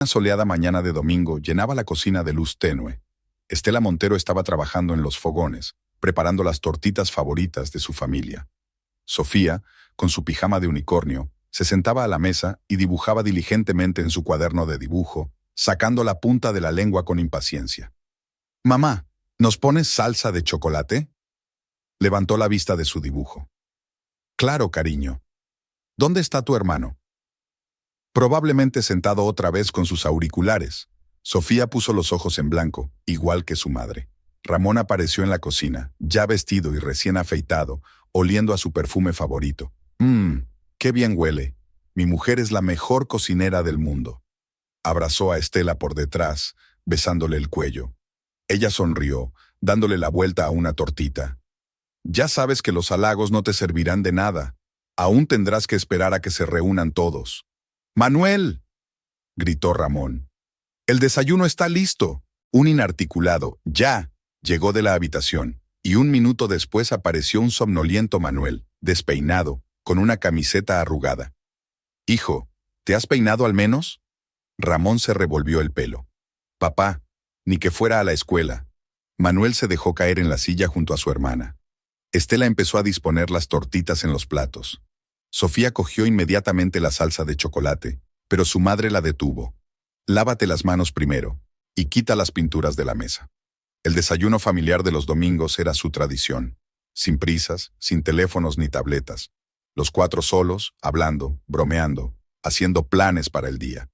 Una soleada mañana de domingo llenaba la cocina de luz tenue. Estela Montero estaba trabajando en los fogones, preparando las tortitas favoritas de su familia. Sofía, con su pijama de unicornio, se sentaba a la mesa y dibujaba diligentemente en su cuaderno de dibujo, sacando la punta de la lengua con impaciencia. «Mamá, ¿nos pones salsa de chocolate?». Levantó la vista de su dibujo. «Claro, cariño. ¿Dónde está tu hermano?». Probablemente sentado otra vez con sus auriculares. Sofía puso los ojos en blanco, igual que su madre. Ramón apareció en la cocina, ya vestido y recién afeitado, oliendo a su perfume favorito. ¡Qué bien huele! Mi mujer es la mejor cocinera del mundo». Abrazó a Estela por detrás, besándole el cuello. Ella sonrió, dándole la vuelta a una tortita. «Ya sabes que los halagos no te servirán de nada. Aún tendrás que esperar a que se reúnan todos». «¡Manuel!», gritó Ramón. «El desayuno está listo». Un inarticulado, «ya», llegó de la habitación, y un minuto después apareció un somnoliento Manuel, despeinado, con una camiseta arrugada. «Hijo, ¿te has peinado al menos?». Ramón se revolvió el pelo. «Papá, ni que fuera a la escuela». Manuel se dejó caer en la silla junto a su hermana. Estela empezó a disponer las tortitas en los platos. Sofía cogió inmediatamente la salsa de chocolate, pero su madre la detuvo. «Lávate las manos primero, y quita las pinturas de la mesa». El desayuno familiar de los domingos era su tradición. Sin prisas, sin teléfonos ni tabletas. Los cuatro solos, hablando, bromeando, haciendo planes para el día.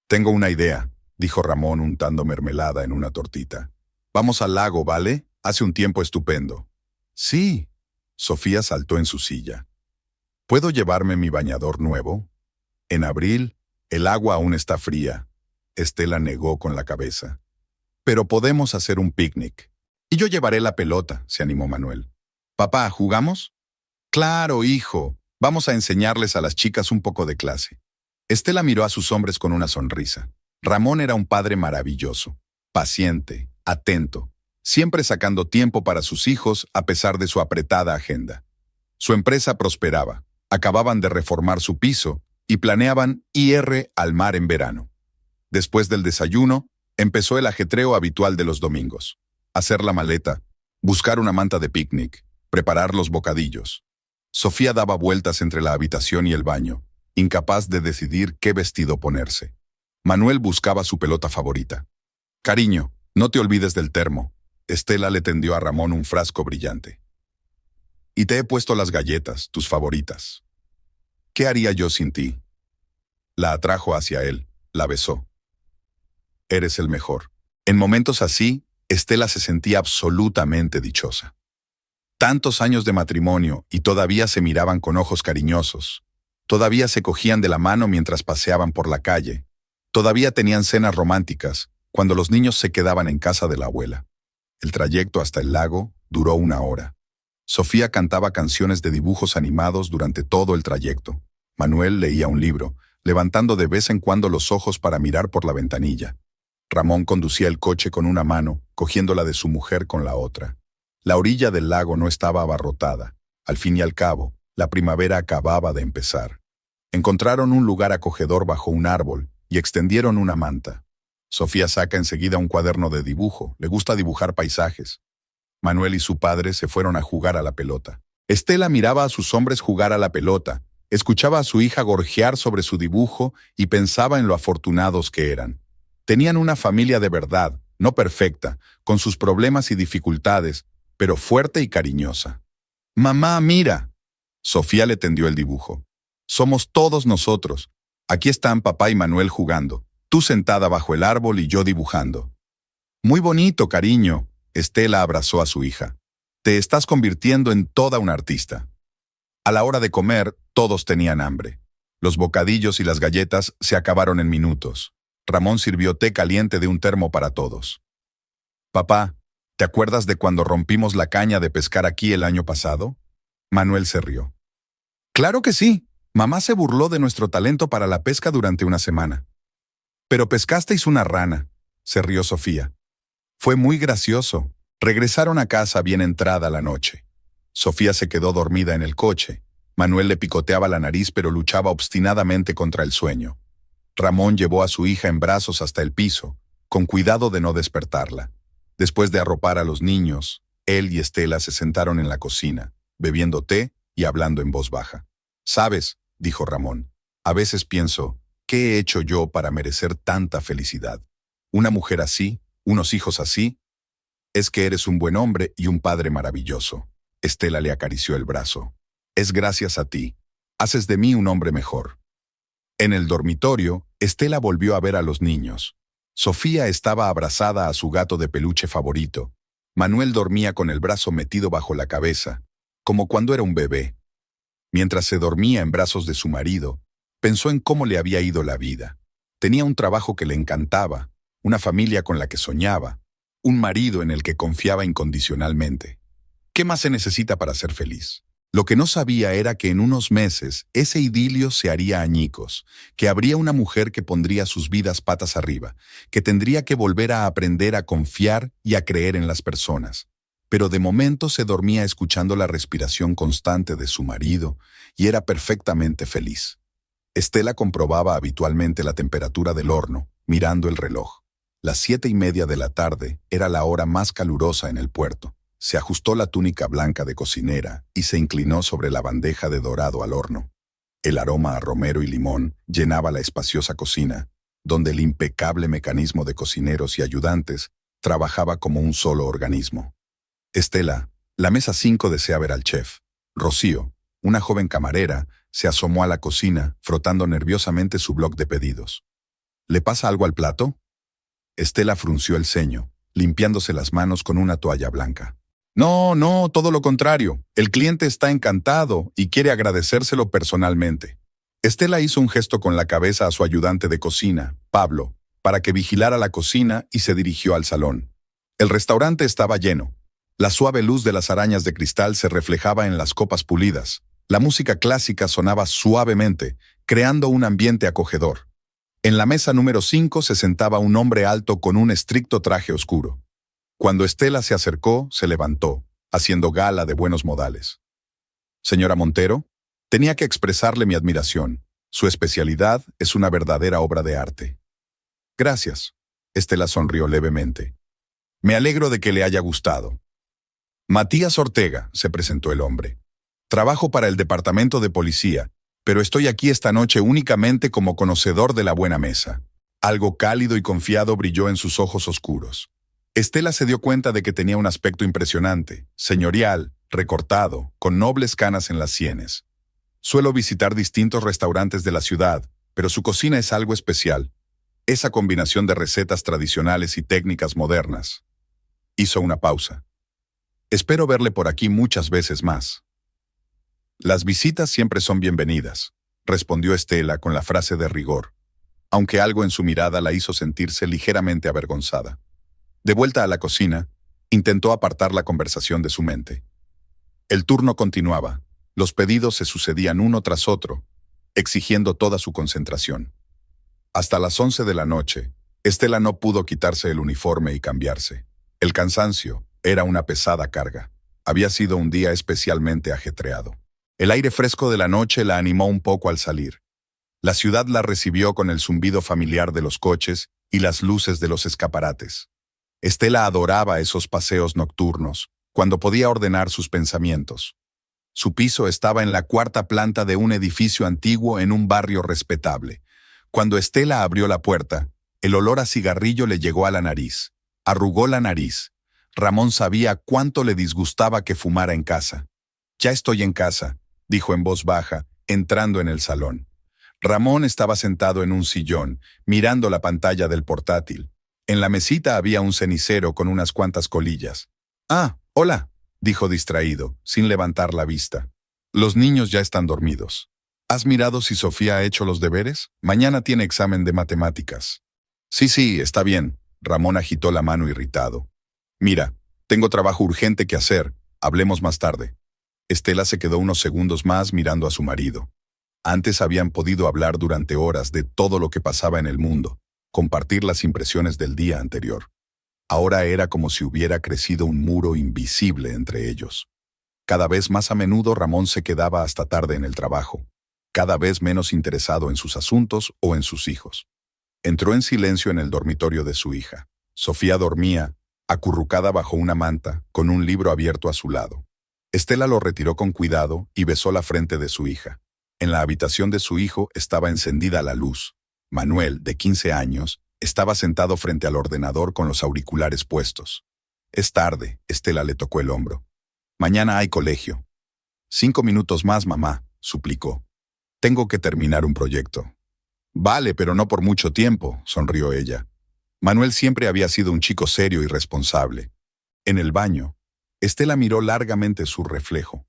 «Tengo una idea», dijo Ramón untando mermelada en una tortita. «Vamos al lago, ¿vale? Hace un tiempo estupendo». «Sí». Sofía saltó en su silla. «¿Puedo llevarme mi bañador nuevo?». «En abril, el agua aún está fría». Estela negó con la cabeza. «Pero podemos hacer un picnic». «Y yo llevaré la pelota», se animó Manuel. «Papá, ¿jugamos?». «Claro, hijo. Vamos a enseñarles a las chicas un poco de clase». Estela miró a sus hombres con una sonrisa. Ramón era un padre maravilloso, paciente, atento, siempre sacando tiempo para sus hijos a pesar de su apretada agenda. Su empresa prosperaba, acababan de reformar su piso y planeaban ir al mar en verano. Después del desayuno, empezó el ajetreo habitual de los domingos. Hacer la maleta, buscar una manta de picnic, preparar los bocadillos. Sofía daba vueltas entre la habitación y el baño, incapaz de decidir qué vestido ponerse. Manuel buscaba su pelota favorita. «Cariño, no te olvides del termo». Estela le tendió a Ramón un frasco brillante. «Y te he puesto las galletas, tus favoritas. ¿Qué haría yo sin ti?». La atrajo hacia él, la besó. «Eres el mejor». En momentos así, Estela se sentía absolutamente dichosa. Tantos años de matrimonio y todavía se miraban con ojos cariñosos. Todavía se cogían de la mano mientras paseaban por la calle. Todavía tenían cenas románticas, cuando los niños se quedaban en casa de la abuela. El trayecto hasta el lago duró 1 hora. Sofía cantaba canciones de dibujos animados durante todo el trayecto. Manuel leía un libro, levantando de vez en cuando los ojos para mirar por la ventanilla. Ramón conducía el coche con una mano, cogiéndola de su mujer con la otra. La orilla del lago no estaba abarrotada. Al fin y al cabo, la primavera acababa de empezar. Encontraron un lugar acogedor bajo un árbol y extendieron una manta. Sofía saca enseguida un cuaderno de dibujo, le gusta dibujar paisajes. Manuel y su padre se fueron a jugar a la pelota. Estela miraba a sus hombres jugar a la pelota, escuchaba a su hija gorjear sobre su dibujo y pensaba en lo afortunados que eran. Tenían una familia de verdad, no perfecta, con sus problemas y dificultades, pero fuerte y cariñosa. «Mamá, mira». Sofía le tendió el dibujo. «Somos todos nosotros. Aquí están papá y Manuel jugando. Tú sentada bajo el árbol y yo dibujando». «Muy bonito, cariño». Estela abrazó a su hija. «Te estás convirtiendo en toda una artista». A la hora de comer, todos tenían hambre. Los bocadillos y las galletas se acabaron en minutos. Ramón sirvió té caliente de un termo para todos. «Papá, ¿te acuerdas de cuando rompimos la caña de pescar aquí el año pasado?». Manuel se rió. «Claro que sí. Mamá se burló de nuestro talento para la pesca durante una semana». «Pero pescasteis una rana», se rió Sofía. «Fue muy gracioso». Regresaron a casa bien entrada la noche. Sofía se quedó dormida en el coche. Manuel le picoteaba la nariz pero luchaba obstinadamente contra el sueño. Ramón llevó a su hija en brazos hasta el piso, con cuidado de no despertarla. Después de arropar a los niños, él y Estela se sentaron en la cocina, bebiendo té y hablando en voz baja. «Sabes», dijo Ramón, «a veces pienso, ¿qué he hecho yo para merecer tanta felicidad? Una mujer así, unos hijos así. Es que eres un buen hombre y un padre maravilloso». Estela le acarició el brazo. «Es gracias a ti. Haces de mí un hombre mejor». En el dormitorio, Estela volvió a ver a los niños. Sofía estaba abrazada a su gato de peluche favorito. Manuel dormía con el brazo metido bajo la cabeza, como cuando era un bebé. Mientras se dormía en brazos de su marido, pensó en cómo le había ido la vida. Tenía un trabajo que le encantaba, una familia con la que soñaba, un marido en el que confiaba incondicionalmente. ¿Qué más se necesita para ser feliz? Lo que no sabía era que en unos meses ese idilio se haría añicos, que habría una mujer que pondría sus vidas patas arriba, que tendría que volver a aprender a confiar y a creer en las personas. Pero de momento se dormía escuchando la respiración constante de su marido y era perfectamente feliz. Estela comprobaba habitualmente la temperatura del horno, mirando el reloj. Las 7:30 de la tarde era la hora más calurosa en el puerto. Se ajustó la túnica blanca de cocinera y se inclinó sobre la bandeja de dorado al horno. El aroma a romero y limón llenaba la espaciosa cocina, donde el impecable mecanismo de cocineros y ayudantes trabajaba como un solo organismo. Estela, la mesa 5 desea ver al chef. Rocío, una joven camarera, se asomó a la cocina, frotando nerviosamente su bloc de pedidos. ¿Le pasa algo al plato? Estela frunció el ceño, limpiándose las manos con una toalla blanca. No, todo lo contrario. El cliente está encantado y quiere agradecérselo personalmente. Estela hizo un gesto con la cabeza a su ayudante de cocina, Pablo, para que vigilara la cocina y se dirigió al salón. El restaurante estaba lleno. La suave luz de las arañas de cristal se reflejaba en las copas pulidas. La música clásica sonaba suavemente, creando un ambiente acogedor. En la mesa número 5 se sentaba un hombre alto con un estricto traje oscuro. Cuando Estela se acercó, se levantó, haciendo gala de buenos modales. «Señora Montero, tenía que expresarle mi admiración. Su especialidad es una verdadera obra de arte». «Gracias». Estela sonrió levemente. «Me alegro de que le haya gustado». «Matías Ortega», se presentó el hombre. «Trabajo para el departamento de policía, pero estoy aquí esta noche únicamente como conocedor de la buena mesa». Algo cálido y confiado brilló en sus ojos oscuros. Estela se dio cuenta de que tenía un aspecto impresionante, señorial, recortado, con nobles canas en las sienes. «Suelo visitar distintos restaurantes de la ciudad, pero su cocina es algo especial. Esa combinación de recetas tradicionales y técnicas modernas». Hizo una pausa. «Espero verle por aquí muchas veces más». «Las visitas siempre son bienvenidas», respondió Estela con la frase de rigor, aunque algo en su mirada la hizo sentirse ligeramente avergonzada. De vuelta a la cocina, intentó apartar la conversación de su mente. El turno continuaba. Los pedidos se sucedían uno tras otro, exigiendo toda su concentración. Hasta las 11 de la noche, Estela no pudo quitarse el uniforme y cambiarse. El cansancio era una pesada carga. Había sido un día especialmente ajetreado. El aire fresco de la noche la animó un poco al salir. La ciudad la recibió con el zumbido familiar de los coches y las luces de los escaparates. Estela adoraba esos paseos nocturnos, cuando podía ordenar sus pensamientos. Su piso estaba en la 4ª planta de un edificio antiguo en un barrio respetable. Cuando Estela abrió la puerta, el olor a cigarrillo le llegó a la nariz. Arrugó la nariz. Ramón sabía cuánto le disgustaba que fumara en casa. «Ya estoy en casa», dijo en voz baja, entrando en el salón. Ramón estaba sentado en un sillón, mirando la pantalla del portátil. En la mesita había un cenicero con unas cuantas colillas. «Ah, hola», dijo distraído, sin levantar la vista. «Los niños ya están dormidos. ¿Has mirado si Sofía ha hecho los deberes? Mañana tiene examen de matemáticas». Sí, está bien». Ramón agitó la mano irritado. «Mira, tengo trabajo urgente que hacer. Hablemos más tarde». Estela se quedó unos segundos más mirando a su marido. Antes habían podido hablar durante horas de todo lo que pasaba en el mundo, compartir las impresiones del día anterior. Ahora era como si hubiera crecido un muro invisible entre ellos. Cada vez más a menudo Ramón se quedaba hasta tarde en el trabajo, cada vez menos interesado en sus asuntos o en sus hijos. Entró en silencio en el dormitorio de su hija. Sofía dormía, acurrucada bajo una manta, con un libro abierto a su lado. Estela lo retiró con cuidado y besó la frente de su hija. En la habitación de su hijo estaba encendida la luz. Manuel, de 15 años, estaba sentado frente al ordenador con los auriculares puestos. Es tarde, Estela le tocó el hombro. Mañana hay colegio. 5 minutos más, mamá, suplicó. Tengo que terminar un proyecto. Vale, pero no por mucho tiempo, sonrió ella. Manuel siempre había sido un chico serio y responsable. En el baño, Estela miró largamente su reflejo.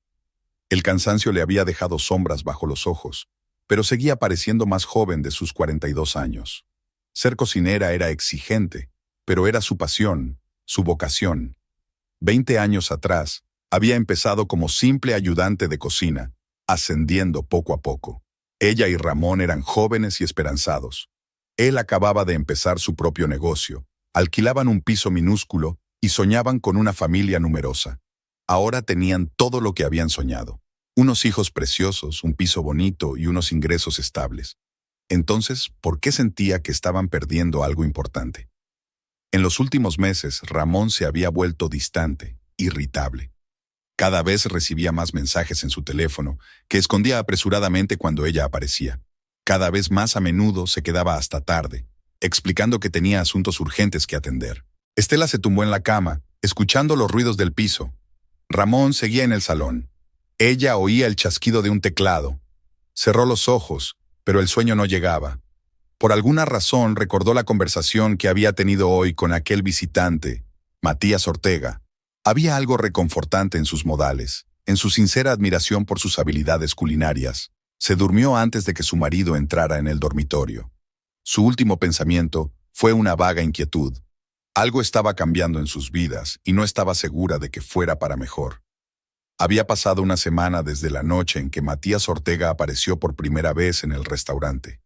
El cansancio le había dejado sombras bajo los ojos, pero seguía pareciendo más joven de sus 42 años. Ser cocinera era exigente, pero era su pasión, su vocación. 20 años atrás, había empezado como simple ayudante de cocina, ascendiendo poco a poco. Ella y Ramón eran jóvenes y esperanzados. Él acababa de empezar su propio negocio, alquilaban un piso minúsculo y soñaban con una familia numerosa. Ahora tenían todo lo que habían soñado. Unos hijos preciosos, un piso bonito y unos ingresos estables. Entonces, ¿por qué sentía que estaban perdiendo algo importante? En los últimos meses, Ramón se había vuelto distante, irritable. Cada vez recibía más mensajes en su teléfono, que escondía apresuradamente cuando ella aparecía. Cada vez más a menudo se quedaba hasta tarde, explicando que tenía asuntos urgentes que atender. Estela se tumbó en la cama, escuchando los ruidos del piso. Ramón seguía en el salón. Ella oía el chasquido de un teclado. Cerró los ojos, pero el sueño no llegaba. Por alguna razón recordó la conversación que había tenido hoy con aquel visitante, Matías Ortega. Había algo reconfortante en sus modales, en su sincera admiración por sus habilidades culinarias. Se durmió antes de que su marido entrara en el dormitorio. Su último pensamiento fue una vaga inquietud. Algo estaba cambiando en sus vidas y no estaba segura de que fuera para mejor. Había pasado una semana desde la noche en que Matías Ortega apareció por primera vez en el restaurante.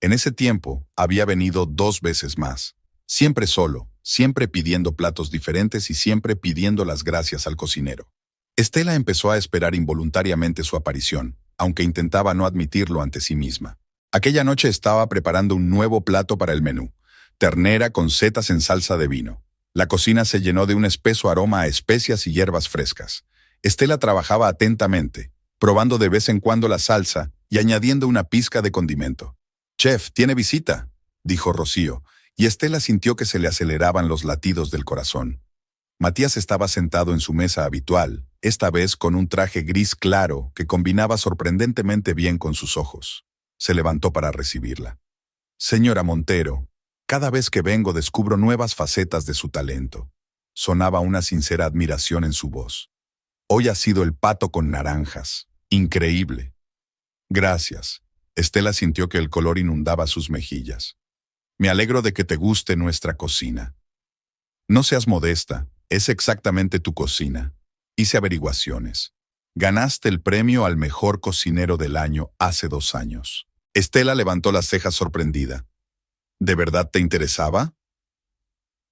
En ese tiempo, había venido 2 veces más. Siempre solo, siempre pidiendo platos diferentes y siempre pidiendo las gracias al cocinero. Estela empezó a esperar involuntariamente su aparición, aunque intentaba no admitirlo ante sí misma. Aquella noche estaba preparando un nuevo plato para el menú: ternera con setas en salsa de vino. La cocina se llenó de un espeso aroma a especias y hierbas frescas. Estela trabajaba atentamente, probando de vez en cuando la salsa y añadiendo una pizca de condimento. «Chef, tiene visita», dijo Rocío, y Estela sintió que se le aceleraban los latidos del corazón. Matías estaba sentado en su mesa habitual, esta vez con un traje gris claro que combinaba sorprendentemente bien con sus ojos. Se levantó para recibirla. «Señora Montero, cada vez que vengo descubro nuevas facetas de su talento». Sonaba una sincera admiración en su voz. «Hoy ha sido el pato con naranjas. Increíble». «Gracias». Estela sintió que el color inundaba sus mejillas. «Me alegro de que te guste nuestra cocina». «No seas modesta, es exactamente tu cocina. Hice averiguaciones. Ganaste el premio al mejor cocinero del año hace 2 años». Estela levantó las cejas sorprendida. «¿De verdad te interesaba?»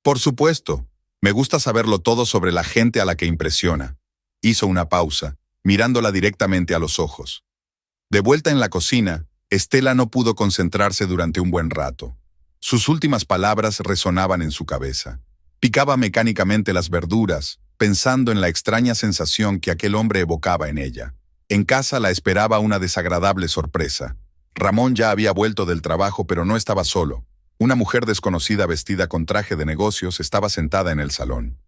«Por supuesto. Me gusta saberlo todo sobre la gente a la que impresiona». Hizo una pausa, mirándola directamente a los ojos. De vuelta en la cocina, Estela no pudo concentrarse durante un buen rato. Sus últimas palabras resonaban en su cabeza. Picaba mecánicamente las verduras, pensando en la extraña sensación que aquel hombre evocaba en ella. En casa la esperaba una desagradable sorpresa. Ramón ya había vuelto del trabajo, pero no estaba solo. Una mujer desconocida vestida con traje de negocios estaba sentada en el salón.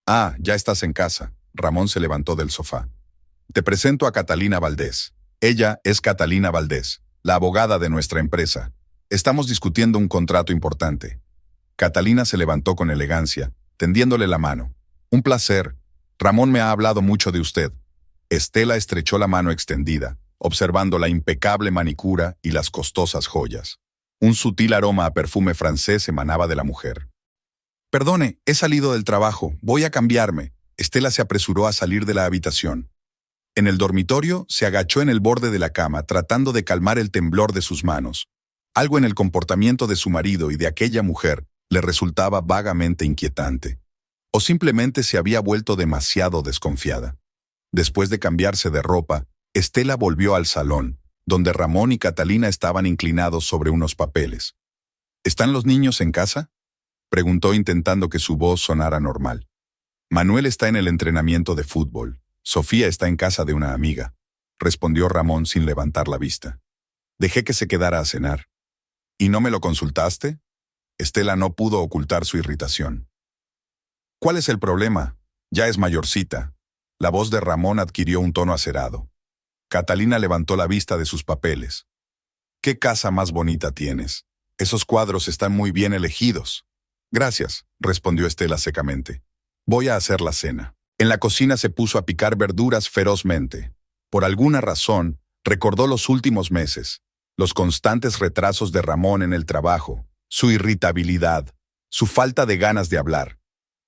«Ah, ya estás en casa». Ramón se levantó del sofá. «Te presento a Catalina Valdés. Ella es Catalina Valdés, la abogada de nuestra empresa. Estamos discutiendo un contrato importante». Catalina se levantó con elegancia, tendiéndole la mano. «Un placer. Ramón me ha hablado mucho de usted». Estela estrechó la mano extendida, observando la impecable manicura y las costosas joyas. Un sutil aroma a perfume francés emanaba de la mujer. «Perdone, he salido del trabajo. Voy a cambiarme». Estela se apresuró a salir de la habitación. En el dormitorio se agachó en el borde de la cama, tratando de calmar el temblor de sus manos. Algo en el comportamiento de su marido y de aquella mujer le resultaba vagamente inquietante. O simplemente se había vuelto demasiado desconfiada. Después de cambiarse de ropa, Estela volvió al salón, donde Ramón y Catalina estaban inclinados sobre unos papeles. ¿Están los niños en casa? Preguntó intentando que su voz sonara normal. Manuel está en el entrenamiento de fútbol. Sofía está en casa de una amiga, respondió Ramón sin levantar la vista. Dejé que se quedara a cenar. ¿Y no me lo consultaste? Estela no pudo ocultar su irritación. ¿Cuál es el problema? Ya es mayorcita. La voz de Ramón adquirió un tono acerado. Catalina levantó la vista de sus papeles. ¿Qué casa más bonita tienes? Esos cuadros están muy bien elegidos. Gracias, respondió Estela secamente. Voy a hacer la cena. En la cocina se puso a picar verduras ferozmente. Por alguna razón, recordó los últimos meses, los constantes retrasos de Ramón en el trabajo, su irritabilidad, su falta de ganas de hablar.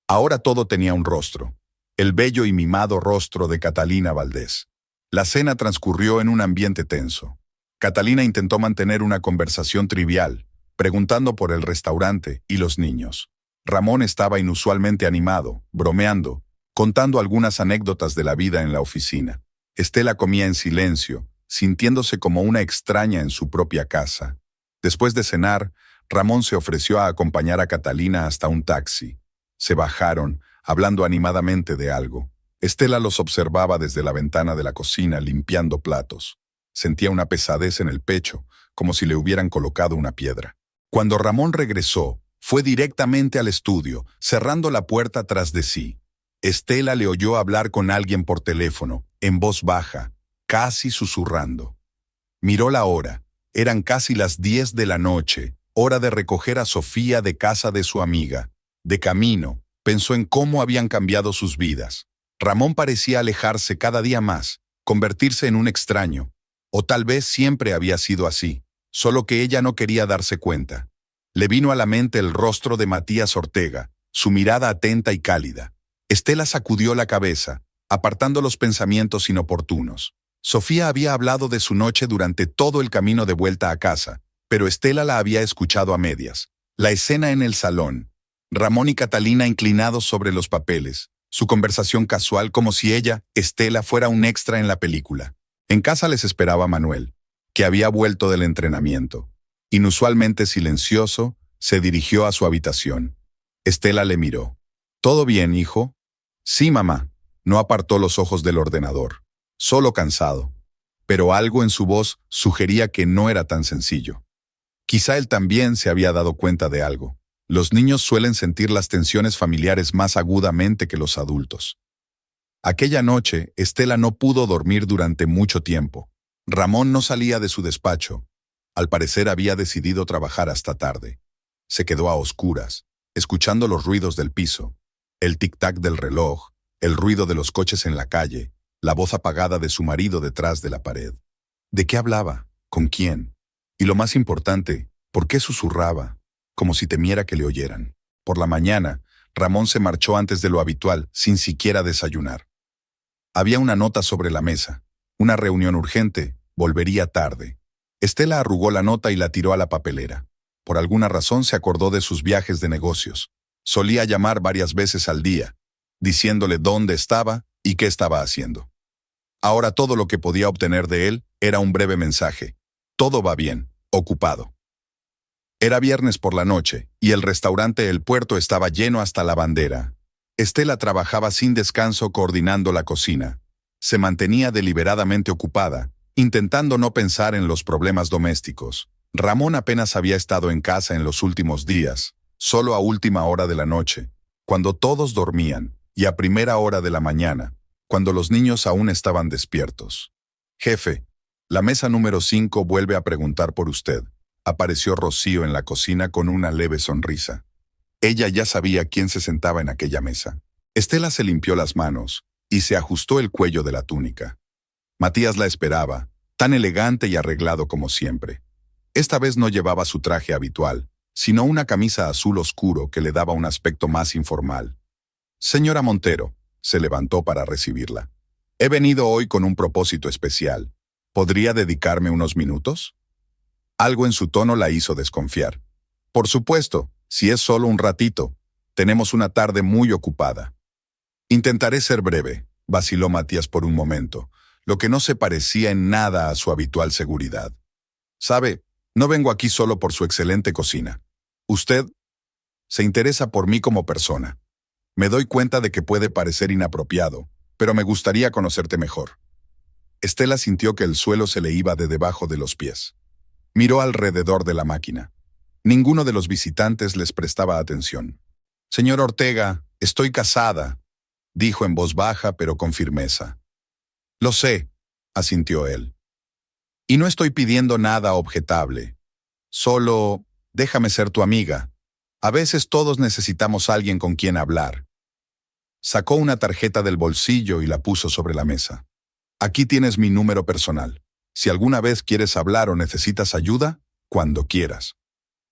Ahora todo tenía un rostro, el bello y mimado rostro de Catalina Valdés. La cena transcurrió en un ambiente tenso. Catalina intentó mantener una conversación trivial, preguntando por el restaurante y los niños. Ramón estaba inusualmente animado, bromeando, contando algunas anécdotas de la vida en la oficina. Estela comía en silencio, sintiéndose como una extraña en su propia casa. Después de cenar, Ramón se ofreció a acompañar a Catalina hasta un taxi. Se bajaron, hablando animadamente de algo. Estela los observaba desde la ventana de la cocina limpiando platos. Sentía una pesadez en el pecho, como si le hubieran colocado una piedra. Cuando Ramón regresó, fue directamente al estudio, cerrando la puerta tras de sí. Estela le oyó hablar con alguien por teléfono, en voz baja, casi susurrando. Miró la hora. Eran casi las 10 de la noche, hora de recoger a Sofía de casa de su amiga. De camino, pensó en cómo habían cambiado sus vidas. Ramón parecía alejarse cada día más, convertirse en un extraño. O tal vez siempre había sido así, solo que ella no quería darse cuenta. Le vino a la mente el rostro de Matías Ortega, su mirada atenta y cálida. Estela sacudió la cabeza, apartando los pensamientos inoportunos. Sofía había hablado de su noche durante todo el camino de vuelta a casa, pero Estela la había escuchado a medias. La escena en el salón. Ramón y Catalina inclinados sobre los papeles, su conversación casual como si ella, Estela, fuera un extra en la película. En casa les esperaba Manuel, que había vuelto del entrenamiento. Inusualmente silencioso, se dirigió a su habitación. Estela le miró. ¿Todo bien, hijo? Sí, mamá. No apartó los ojos del ordenador. Solo cansado. Pero algo en su voz sugería que no era tan sencillo. Quizá él también se había dado cuenta de algo. Los niños suelen sentir las tensiones familiares más agudamente que los adultos. Aquella noche, Estela no pudo dormir durante mucho tiempo. Ramón no salía de su despacho. Al parecer había decidido trabajar hasta tarde. Se quedó a oscuras, escuchando los ruidos del piso, el tic-tac del reloj, el ruido de los coches en la calle, la voz apagada de su marido detrás de la pared. ¿De qué hablaba? ¿Con quién? Y lo más importante, ¿por qué susurraba? Como si temiera que le oyeran. Por la mañana, Ramón se marchó antes de lo habitual, sin siquiera desayunar. Había una nota sobre la mesa. Una reunión urgente, volvería tarde. Estela arrugó la nota y la tiró a la papelera. Por alguna razón se acordó de sus viajes de negocios. Solía llamar varias veces al día, diciéndole dónde estaba y qué estaba haciendo. Ahora todo lo que podía obtener de él era un breve mensaje. Todo va bien, ocupado. Era viernes por la noche, y el restaurante El Puerto estaba lleno hasta la bandera. Estela trabajaba sin descanso coordinando la cocina. Se mantenía deliberadamente ocupada, intentando no pensar en los problemas domésticos. Ramón apenas había estado en casa en los últimos días, solo a última hora de la noche, cuando todos dormían, y a primera hora de la mañana, cuando los niños aún estaban despiertos. «Jefe, la mesa número 5 vuelve a preguntar por usted». Apareció Rocío en la cocina con una leve sonrisa. Ella ya sabía quién se sentaba en aquella mesa. Estela se limpió las manos y se ajustó el cuello de la túnica. Matías la esperaba, tan elegante y arreglado como siempre. Esta vez no llevaba su traje habitual, sino una camisa azul oscuro que le daba un aspecto más informal. «Señora Montero», se levantó para recibirla. «He venido hoy con un propósito especial. ¿Podría dedicarme unos minutos?» Algo en su tono la hizo desconfiar. «Por supuesto, si es solo un ratito. Tenemos una tarde muy ocupada». «Intentaré ser breve», vaciló Matías por un momento, lo que no se parecía en nada a su habitual seguridad. «Sabe, no vengo aquí solo por su excelente cocina. Usted se interesa por mí como persona. Me doy cuenta de que puede parecer inapropiado, pero me gustaría conocerte mejor. Estela sintió que el suelo se le iba de debajo de los pies. Miró alrededor de la máquina. Ninguno de los visitantes les prestaba atención. Señor Ortega, estoy casada, dijo en voz baja pero con firmeza. Lo sé, asintió él. Y no estoy pidiendo nada objetable. Solo, déjame ser tu amiga. A veces todos necesitamos a alguien con quien hablar. Sacó una tarjeta del bolsillo y la puso sobre la mesa. Aquí tienes mi número personal. Si alguna vez quieres hablar o necesitas ayuda, cuando quieras.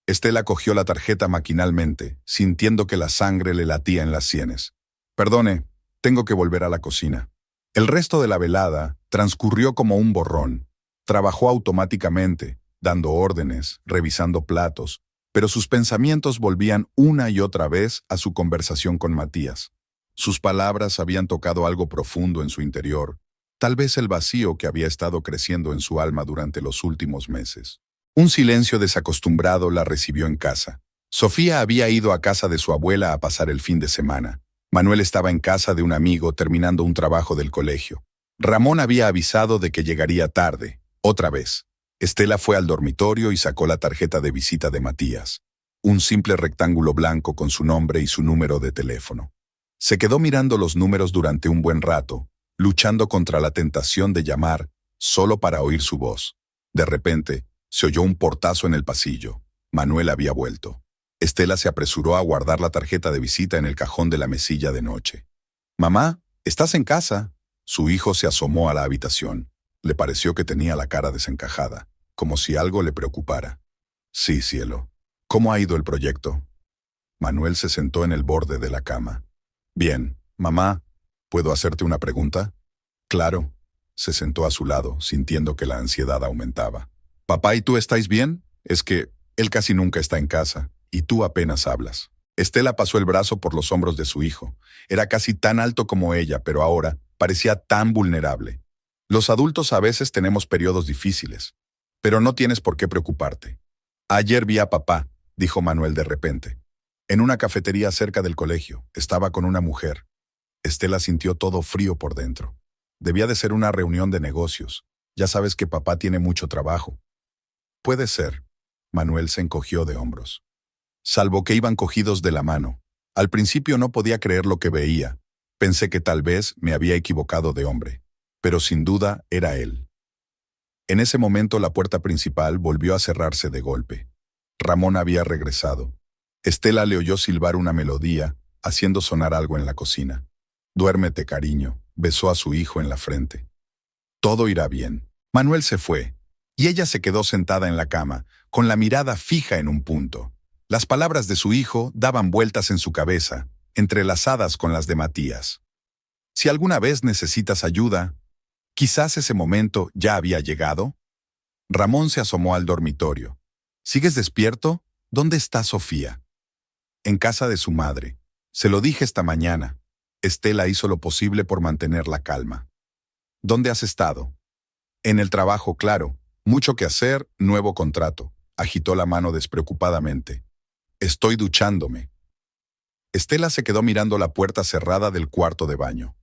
Estela cogió la tarjeta maquinalmente, sintiendo que la sangre le latía en las sienes. Perdone, tengo que volver a la cocina. El resto de la velada transcurrió como un borrón. Trabajó automáticamente, dando órdenes, revisando platos, pero sus pensamientos volvían una y otra vez a su conversación con Matías. Sus palabras habían tocado algo profundo en su interior, tal vez el vacío que había estado creciendo en su alma durante los últimos meses. Un silencio desacostumbrado la recibió en casa. Sofía había ido a casa de su abuela a pasar el fin de semana. Manuel estaba en casa de un amigo terminando un trabajo del colegio. Ramón había avisado de que llegaría tarde, otra vez. Estela fue al dormitorio y sacó la tarjeta de visita de Matías. Un simple rectángulo blanco con su nombre y su número de teléfono. Se quedó mirando los números durante un buen rato, luchando contra la tentación de llamar solo para oír su voz. De repente, se oyó un portazo en el pasillo. Manuel había vuelto. Estela se apresuró a guardar la tarjeta de visita en el cajón de la mesilla de noche. «Mamá, ¿estás en casa?» Su hijo se asomó a la habitación. Le pareció que tenía la cara desencajada, como si algo le preocupara. «Sí, cielo. ¿Cómo ha ido el proyecto?» Manuel se sentó en el borde de la cama. «Bien, mamá, ¿puedo hacerte una pregunta?» «Claro». Se sentó a su lado, sintiendo que la ansiedad aumentaba. «¿Papá y tú estáis bien? Es que él casi nunca está en casa, y tú apenas hablas». Estela pasó el brazo por los hombros de su hijo. Era casi tan alto como ella, pero ahora parecía tan vulnerable. Los adultos a veces tenemos periodos difíciles, pero no tienes por qué preocuparte. «Ayer vi a papá», dijo Manuel de repente. En una cafetería cerca del colegio, estaba con una mujer. Estela sintió todo frío por dentro. Debía de ser una reunión de negocios. Ya sabes que papá tiene mucho trabajo. Puede ser. Manuel se encogió de hombros. Salvo que iban cogidos de la mano. Al principio no podía creer lo que veía. Pensé que tal vez me había equivocado de hombre. Pero sin duda era él. En ese momento la puerta principal volvió a cerrarse de golpe. Ramón había regresado. Estela le oyó silbar una melodía, haciendo sonar algo en la cocina. «Duérmete, cariño», besó a su hijo en la frente. «Todo irá bien». Manuel se fue, y ella se quedó sentada en la cama, con la mirada fija en un punto. Las palabras de su hijo daban vueltas en su cabeza, entrelazadas con las de Matías. Si alguna vez necesitas ayuda, quizás ese momento ya había llegado. Ramón se asomó al dormitorio. «¿Sigues despierto? ¿Dónde está Sofía?» «En casa de su madre. Se lo dije esta mañana». Estela hizo lo posible por mantener la calma. «¿Dónde has estado?» «En el trabajo, claro. Mucho que hacer, nuevo contrato». Agitó la mano despreocupadamente. «Estoy duchándome». Estela se quedó mirando la puerta cerrada del cuarto de baño.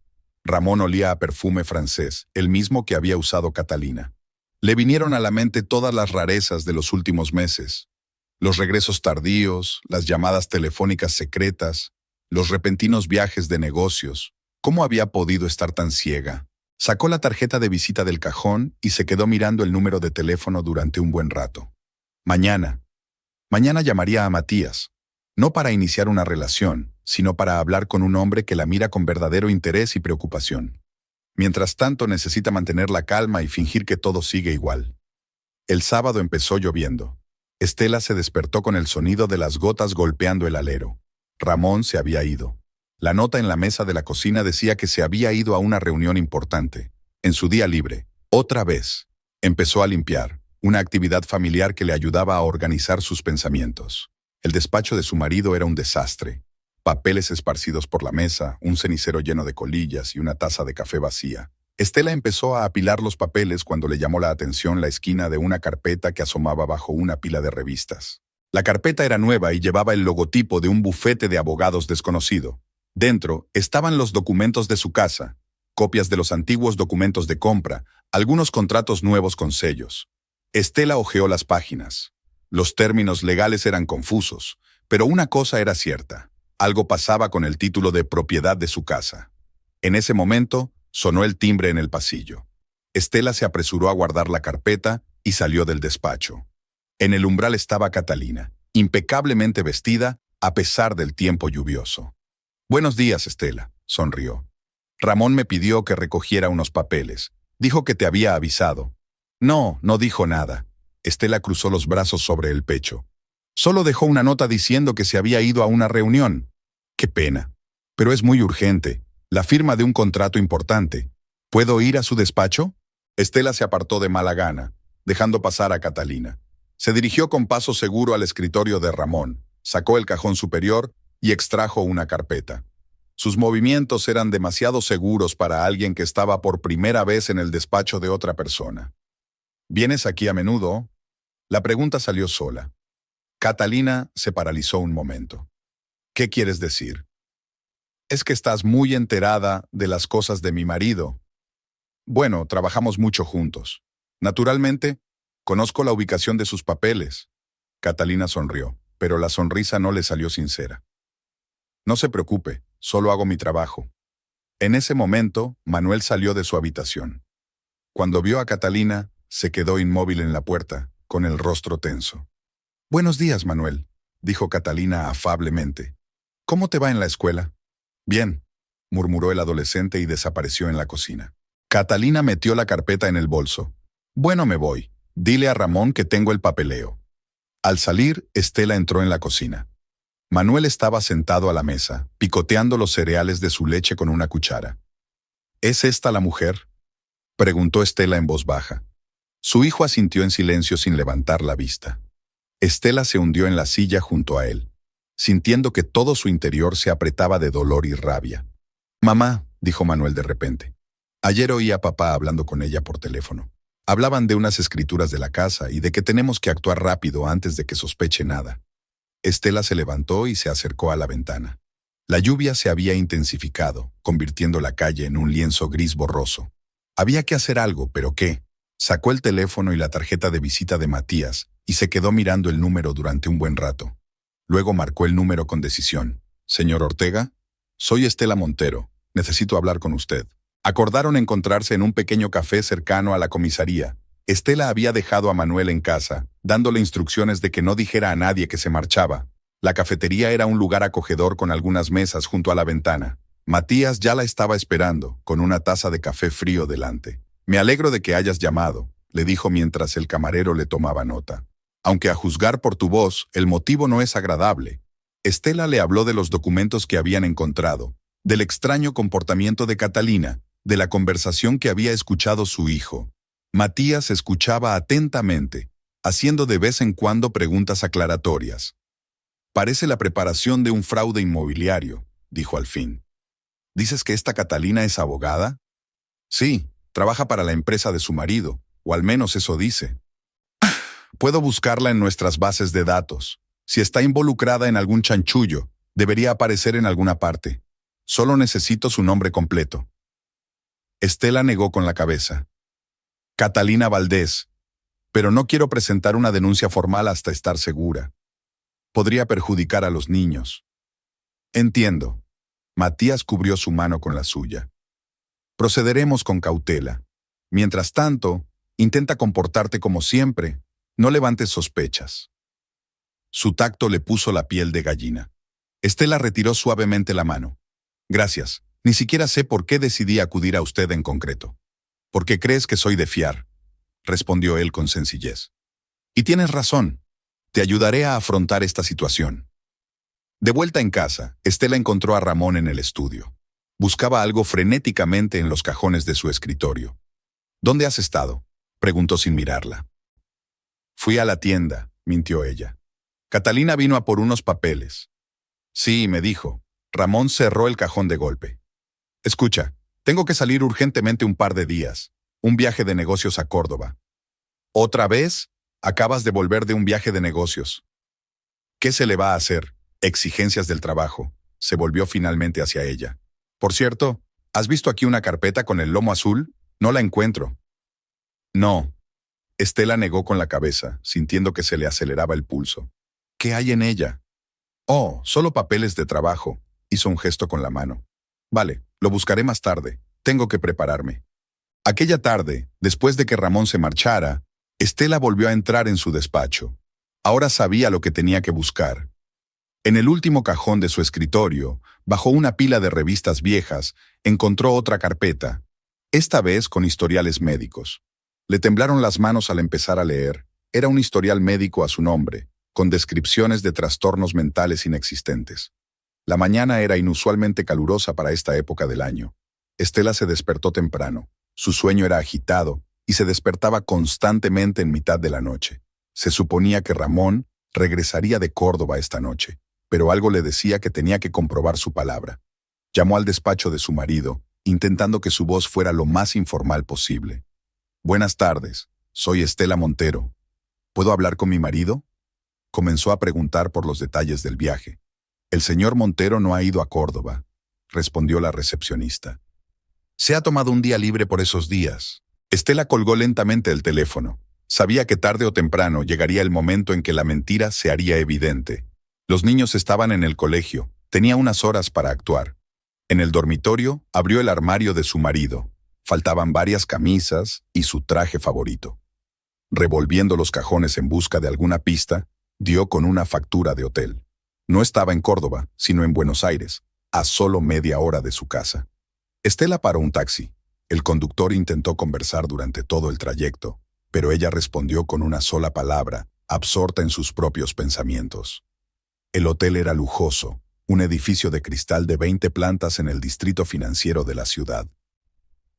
Ramón olía a perfume francés, el mismo que había usado Catalina. Le vinieron a la mente todas las rarezas de los últimos meses. Los regresos tardíos, las llamadas telefónicas secretas, los repentinos viajes de negocios. ¿Cómo había podido estar tan ciega? Sacó la tarjeta de visita del cajón y se quedó mirando el número de teléfono durante un buen rato. Mañana llamaría a Matías. No para iniciar una relación, sino para hablar con un hombre que la mira con verdadero interés y preocupación. Mientras tanto, necesita mantener la calma y fingir que todo sigue igual. El sábado empezó lloviendo. Estela se despertó con el sonido de las gotas golpeando el alero. Ramón se había ido. La nota en la mesa de la cocina decía que se había ido a una reunión importante. En su día libre, otra vez, empezó a limpiar, una actividad familiar que le ayudaba a organizar sus pensamientos. El despacho de su marido era un desastre. Papeles esparcidos por la mesa, un cenicero lleno de colillas y una taza de café vacía. Estela empezó a apilar los papeles cuando le llamó la atención la esquina de una carpeta que asomaba bajo una pila de revistas. La carpeta era nueva y llevaba el logotipo de un bufete de abogados desconocido. Dentro estaban los documentos de su casa, copias de los antiguos documentos de compra, algunos contratos nuevos con sellos. Estela hojeó las páginas. Los términos legales eran confusos, pero una cosa era cierta. Algo pasaba con el título de propiedad de su casa. En ese momento, sonó el timbre en el pasillo. Estela se apresuró a guardar la carpeta y salió del despacho. En el umbral estaba Catalina, impecablemente vestida a pesar del tiempo lluvioso. «Buenos días, Estela», sonrió. «Ramón me pidió que recogiera unos papeles. Dijo que te había avisado». «No, no dijo nada». Estela cruzó los brazos sobre el pecho. «Solo dejó una nota diciendo que se había ido a una reunión». «Qué pena. Pero es muy urgente. La firma de un contrato importante. ¿Puedo ir a su despacho?» Estela se apartó de mala gana, dejando pasar a Catalina. Se dirigió con paso seguro al escritorio de Ramón, sacó el cajón superior y extrajo una carpeta. Sus movimientos eran demasiado seguros para alguien que estaba por primera vez en el despacho de otra persona. «¿Vienes aquí a menudo?» La pregunta salió sola. Catalina se paralizó un momento. «¿Qué quieres decir?» «Es que estás muy enterada de las cosas de mi marido». «Bueno, trabajamos mucho juntos. Naturalmente, conozco la ubicación de sus papeles». Catalina sonrió, pero la sonrisa no le salió sincera. «No se preocupe, solo hago mi trabajo». En ese momento, Manuel salió de su habitación. Cuando vio a Catalina, se quedó inmóvil en la puerta, con el rostro tenso. «Buenos días, Manuel», dijo Catalina afablemente. «¿Cómo te va en la escuela?» «Bien», murmuró el adolescente y desapareció en la cocina. Catalina metió la carpeta en el bolso. «Bueno, me voy. Dile a Ramón que tengo el papeleo». Al salir, Estela entró en la cocina. Manuel estaba sentado a la mesa, picoteando los cereales de su leche con una cuchara. «¿Es esta la mujer?», preguntó Estela en voz baja. Su hijo asintió en silencio sin levantar la vista. Estela se hundió en la silla junto a él, sintiendo que todo su interior se apretaba de dolor y rabia. «Mamá», dijo Manuel de repente. «Ayer oí a papá hablando con ella por teléfono. Hablaban de unas escrituras de la casa y de que tenemos que actuar rápido antes de que sospeche nada». Estela se levantó y se acercó a la ventana. La lluvia se había intensificado, convirtiendo la calle en un lienzo gris borroso. Había que hacer algo, ¿pero qué? Sacó el teléfono y la tarjeta de visita de Matías y se quedó mirando el número durante un buen rato. Luego marcó el número con decisión. «Señor Ortega, soy Estela Montero. Necesito hablar con usted». Acordaron encontrarse en un pequeño café cercano a la comisaría. Estela había dejado a Manuel en casa, dándole instrucciones de que no dijera a nadie que se marchaba. La cafetería era un lugar acogedor con algunas mesas junto a la ventana. Matías ya la estaba esperando, con una taza de café frío delante. «Me alegro de que hayas llamado», le dijo mientras el camarero le tomaba nota. «Aunque a juzgar por tu voz, el motivo no es agradable». Estela le habló de los documentos que habían encontrado, del extraño comportamiento de Catalina, de la conversación que había escuchado su hijo. Matías escuchaba atentamente, haciendo de vez en cuando preguntas aclaratorias. «Parece la preparación de un fraude inmobiliario», dijo al fin. «¿Dices que esta Catalina es abogada?» «Sí, trabaja para la empresa de su marido, o al menos eso dice. Puedo buscarla en nuestras bases de datos. Si está involucrada en algún chanchullo, debería aparecer en alguna parte. Solo necesito su nombre completo». Estela negó con la cabeza. «Catalina Valdés, pero no quiero presentar una denuncia formal hasta estar segura. Podría perjudicar a los niños». «Entiendo». Matías cubrió su mano con la suya. «Procederemos con cautela. Mientras tanto, intenta comportarte como siempre. No levantes sospechas». Su tacto le puso la piel de gallina. Estela retiró suavemente la mano. «Gracias. Ni siquiera sé por qué decidí acudir a usted en concreto». «Porque crees que soy de fiar», respondió él con sencillez. «Y tienes razón. Te ayudaré a afrontar esta situación». De vuelta en casa, Estela encontró a Ramón en el estudio. Buscaba algo frenéticamente en los cajones de su escritorio. «¿Dónde has estado?», preguntó sin mirarla. «Fui a la tienda», mintió ella. «Catalina vino a por unos papeles». «Sí», me dijo. Ramón cerró el cajón de golpe. «Escucha, tengo que salir urgentemente un par de días. Un viaje de negocios a Córdoba». «¿Otra vez? Acabas de volver de un viaje de negocios». ¿Qué se le va a hacer? Exigencias del trabajo. Se volvió finalmente hacia ella. Por cierto, ¿has visto aquí una carpeta con el lomo azul? No la encuentro. No. Estela negó con la cabeza, sintiendo que se le aceleraba el pulso. ¿Qué hay en ella? Oh, solo papeles de trabajo. Hizo un gesto con la mano. Vale, lo buscaré más tarde. Tengo que prepararme. Aquella tarde, después de que Ramón se marchara, Estela volvió a entrar en su despacho. Ahora sabía lo que tenía que buscar. En el último cajón de su escritorio, bajo una pila de revistas viejas, encontró otra carpeta, esta vez con historiales médicos. Le temblaron las manos al empezar a leer. Era un historial médico a su nombre, con descripciones de trastornos mentales inexistentes. La mañana era inusualmente calurosa para esta época del año. Estela se despertó temprano. Su sueño era agitado y se despertaba constantemente en mitad de la noche. Se suponía que Ramón regresaría de Córdoba esta noche, pero algo le decía que tenía que comprobar su palabra. Llamó al despacho de su marido, intentando que su voz fuera lo más informal posible. Buenas tardes, soy Estela Montero. ¿Puedo hablar con mi marido? Comenzó a preguntar por los detalles del viaje. El señor Montero no ha ido a Córdoba, respondió la recepcionista. Se ha tomado un día libre por esos días. Estela colgó lentamente el teléfono. Sabía que tarde o temprano llegaría el momento en que la mentira se haría evidente. Los niños estaban en el colegio, tenía unas horas para actuar. En el dormitorio abrió el armario de su marido. Faltaban varias camisas y su traje favorito. Revolviendo los cajones en busca de alguna pista, dio con una factura de hotel. No estaba en Córdoba, sino en Buenos Aires, a solo media hora de su casa. Estela paró un taxi. El conductor intentó conversar durante todo el trayecto, pero ella respondió con una sola palabra, absorta en sus propios pensamientos. El hotel era lujoso, un edificio de cristal de 20 plantas en el distrito financiero de la ciudad.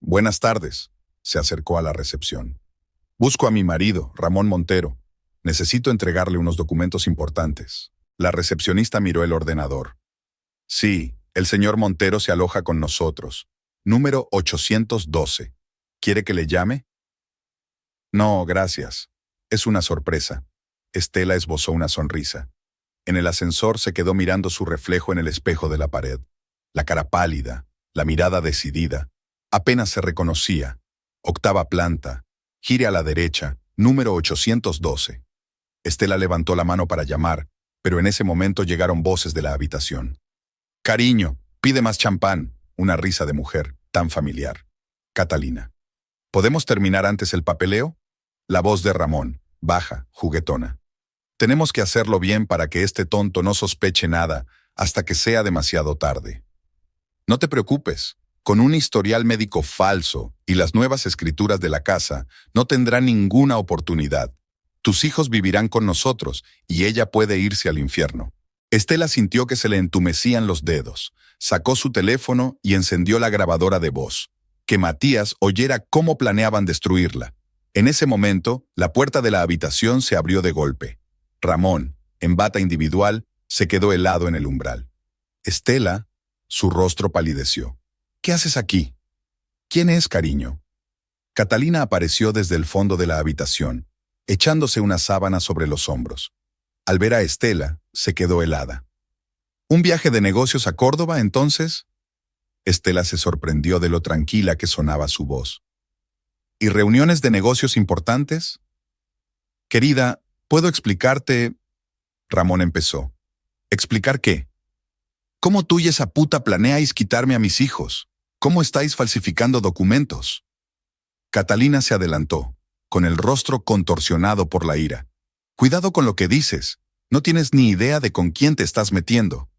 Buenas tardes, se acercó a la recepción. Busco a mi marido, Ramón Montero. Necesito entregarle unos documentos importantes. La recepcionista miró el ordenador. Sí, el señor Montero se aloja con nosotros. Número 812. ¿Quiere que le llame? No, gracias. Es una sorpresa. Estela esbozó una sonrisa. En el ascensor se quedó mirando su reflejo en el espejo de la pared. La cara pálida, la mirada decidida. Apenas se reconocía. Octava planta. Gire a la derecha, número 812. Estela levantó la mano para llamar, pero en ese momento llegaron voces de la habitación. Cariño, pide más champán. Una risa de mujer, tan familiar. Catalina. ¿Podemos terminar antes el papeleo? La voz de Ramón, baja, juguetona. Tenemos que hacerlo bien para que este tonto no sospeche nada hasta que sea demasiado tarde. No te preocupes, con un historial médico falso y las nuevas escrituras de la casa, no tendrá ninguna oportunidad. Tus hijos vivirán con nosotros y ella puede irse al infierno. Estela sintió que se le entumecían los dedos. Sacó su teléfono y encendió la grabadora de voz. Que Matías oyera cómo planeaban destruirla. En ese momento, la puerta de la habitación se abrió de golpe. Ramón, en bata individual, se quedó helado en el umbral. Estela, su rostro palideció. ¿Qué haces aquí? ¿Quién es, cariño? Catalina apareció desde el fondo de la habitación, echándose una sábana sobre los hombros. Al ver a Estela, se quedó helada. ¿Un viaje de negocios a Córdoba, entonces? Estela se sorprendió de lo tranquila que sonaba su voz. ¿Y reuniones de negocios importantes? Querida, ¿puedo explicarte? Ramón empezó. ¿Explicar qué? ¿Cómo tú y esa puta planeáis quitarme a mis hijos? ¿Cómo estáis falsificando documentos? Catalina se adelantó, con el rostro contorsionado por la ira. Cuidado con lo que dices. No tienes ni idea de con quién te estás metiendo.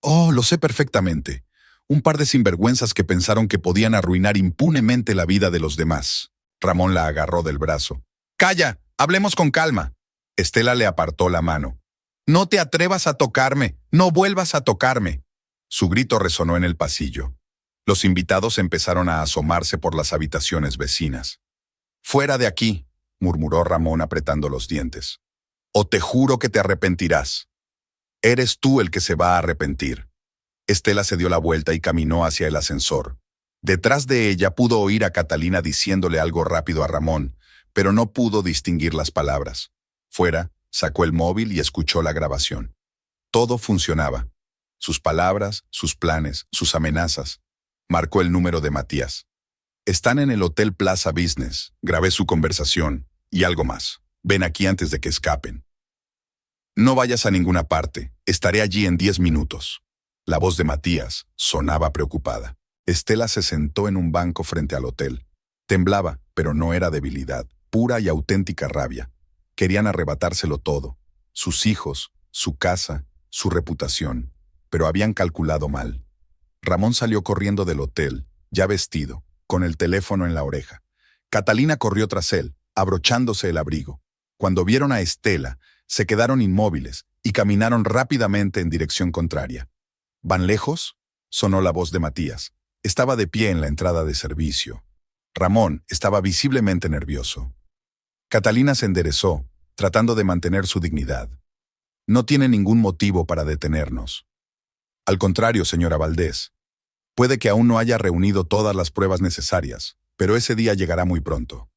Oh, lo sé perfectamente. Un par de sinvergüenzas que pensaron que podían arruinar impunemente la vida de los demás. Ramón la agarró del brazo. ¡Calla! ¡Hablemos con calma! Estela le apartó la mano. «No te atrevas a tocarme, no vuelvas a tocarme». Su grito resonó en el pasillo. Los invitados empezaron a asomarse por las habitaciones vecinas. «Fuera de aquí», murmuró Ramón apretando los dientes. «O te juro que te arrepentirás. Eres tú el que se va a arrepentir». Estela se dio la vuelta y caminó hacia el ascensor. Detrás de ella pudo oír a Catalina diciéndole algo rápido a Ramón, pero no pudo distinguir las palabras. Fuera, Sacó el móvil y escuchó la grabación. Todo funcionaba. Sus palabras, sus planes, sus amenazas. Marcó el número de Matías. Están en el Hotel Plaza Business. Grabé su conversación y algo más. Ven aquí antes de que escapen. No vayas a ninguna parte. Estaré allí en 10 minutos. La voz de Matías sonaba preocupada. Estela se sentó en un banco frente al hotel. Temblaba, pero no era debilidad, pura y auténtica rabia. Querían arrebatárselo todo. Sus hijos, su casa, su reputación. Pero habían calculado mal. Ramón salió corriendo del hotel, ya vestido, con el teléfono en la oreja. Catalina corrió tras él, abrochándose el abrigo. Cuando vieron a Estela, se quedaron inmóviles y caminaron rápidamente en dirección contraria. ¿Van lejos?, sonó la voz de Matías. Estaba de pie en la entrada de servicio. Ramón estaba visiblemente nervioso. Catalina se enderezó, tratando de mantener su dignidad. No tiene ningún motivo para detenernos. Al contrario, señora Valdés. Puede que aún no haya reunido todas las pruebas necesarias, pero ese día llegará muy pronto.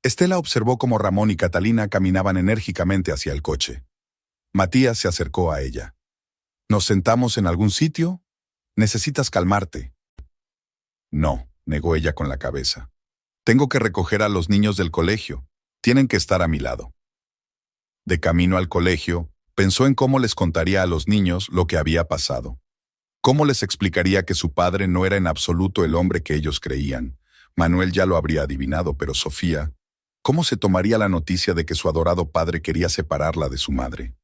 Estela observó cómo Ramón y Catalina caminaban enérgicamente hacia el coche. Matías se acercó a ella. ¿Nos sentamos en algún sitio? Necesitas calmarte. No, negó ella con la cabeza. Tengo que recoger a los niños del colegio. Tienen que estar a mi lado. De camino al colegio, pensó en cómo les contaría a los niños lo que había pasado. Cómo les explicaría que su padre no era en absoluto el hombre que ellos creían. Manuel ya lo habría adivinado, pero Sofía, ¿cómo se tomaría la noticia de que su adorado padre quería separarla de su madre?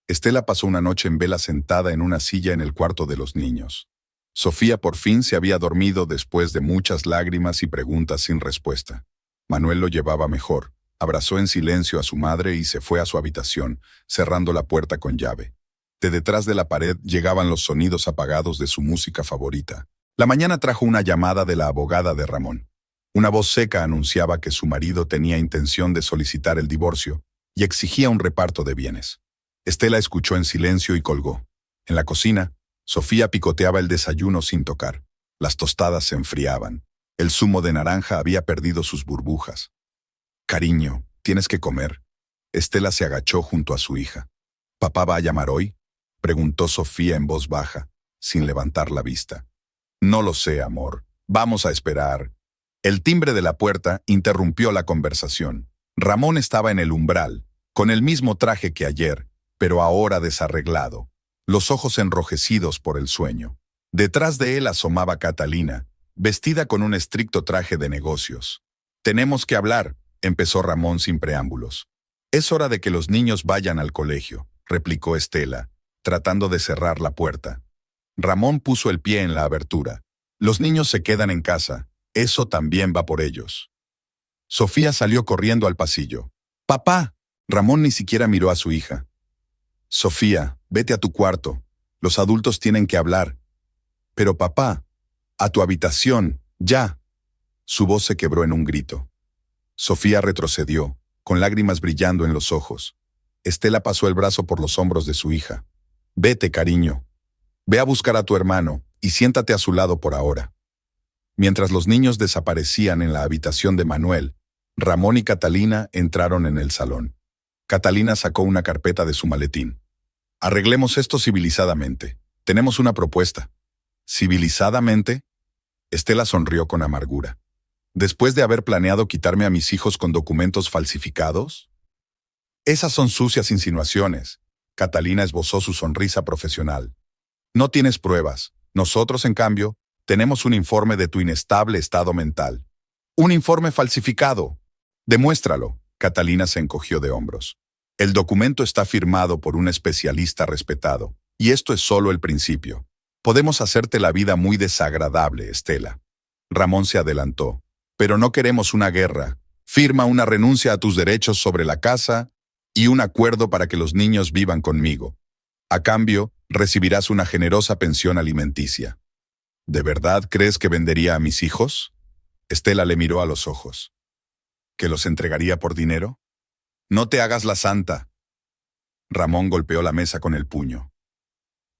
Estela pasó una noche en vela sentada en una silla en el cuarto de los niños. Sofía por fin se había dormido después de muchas lágrimas y preguntas sin respuesta. Manuel lo llevaba mejor. Abrazó en silencio a su madre y se fue a su habitación, cerrando la puerta con llave. De detrás de la pared llegaban los sonidos apagados de su música favorita. La mañana trajo una llamada de la abogada de Ramón. Una voz seca anunciaba que su marido tenía intención de solicitar el divorcio y exigía un reparto de bienes. Estela escuchó en silencio y colgó. En la cocina, Sofía picoteaba el desayuno sin tocar. Las tostadas se enfriaban. El zumo de naranja había perdido sus burbujas. Cariño, tienes que comer. Estela se agachó junto a su hija. ¿Papá va a llamar hoy?, preguntó Sofía en voz baja, sin levantar la vista. No lo sé, amor. Vamos a esperar. El timbre de la puerta interrumpió la conversación. Ramón estaba en el umbral, con el mismo traje que ayer, pero ahora desarreglado, los ojos enrojecidos por el sueño. Detrás de él asomaba Catalina, vestida con un estricto traje de negocios. Tenemos que hablar, empezó Ramón sin preámbulos. Es hora de que los niños vayan al colegio, replicó Estela, tratando de cerrar la puerta. Ramón puso el pie en la abertura. Los niños se quedan en casa, eso también va por ellos. Sofía salió corriendo al pasillo. ¡Papá! Ramón ni siquiera miró a su hija. Sofía, vete a tu cuarto. Los adultos tienen que hablar. Pero papá, a tu habitación, ya. Su voz se quebró en un grito. Sofía retrocedió, con lágrimas brillando en los ojos. Estela pasó el brazo por los hombros de su hija. Vete, cariño. Ve a buscar a tu hermano y siéntate a su lado por ahora. Mientras los niños desaparecían en la habitación de Manuel, Ramón y Catalina entraron en el salón. Catalina sacó una carpeta de su maletín. Arreglemos esto civilizadamente. Tenemos una propuesta. ¿Civilizadamente? Estela sonrió con amargura. ¿Después de haber planeado quitarme a mis hijos con documentos falsificados? Esas son sucias insinuaciones. Catalina esbozó su sonrisa profesional. No tienes pruebas. Nosotros, en cambio, tenemos un informe de tu inestable estado mental. Un informe falsificado. Demuéstralo. Catalina se encogió de hombros. El documento está firmado por un especialista respetado, y esto es solo el principio. Podemos hacerte la vida muy desagradable, Estela. Ramón se adelantó. Pero no queremos una guerra. Firma una renuncia a tus derechos sobre la casa y un acuerdo para que los niños vivan conmigo. A cambio, recibirás una generosa pensión alimenticia. ¿De verdad crees que vendería a mis hijos? Estela le miró a los ojos. ¿Que los entregaría por dinero? No te hagas la santa. Ramón golpeó la mesa con el puño.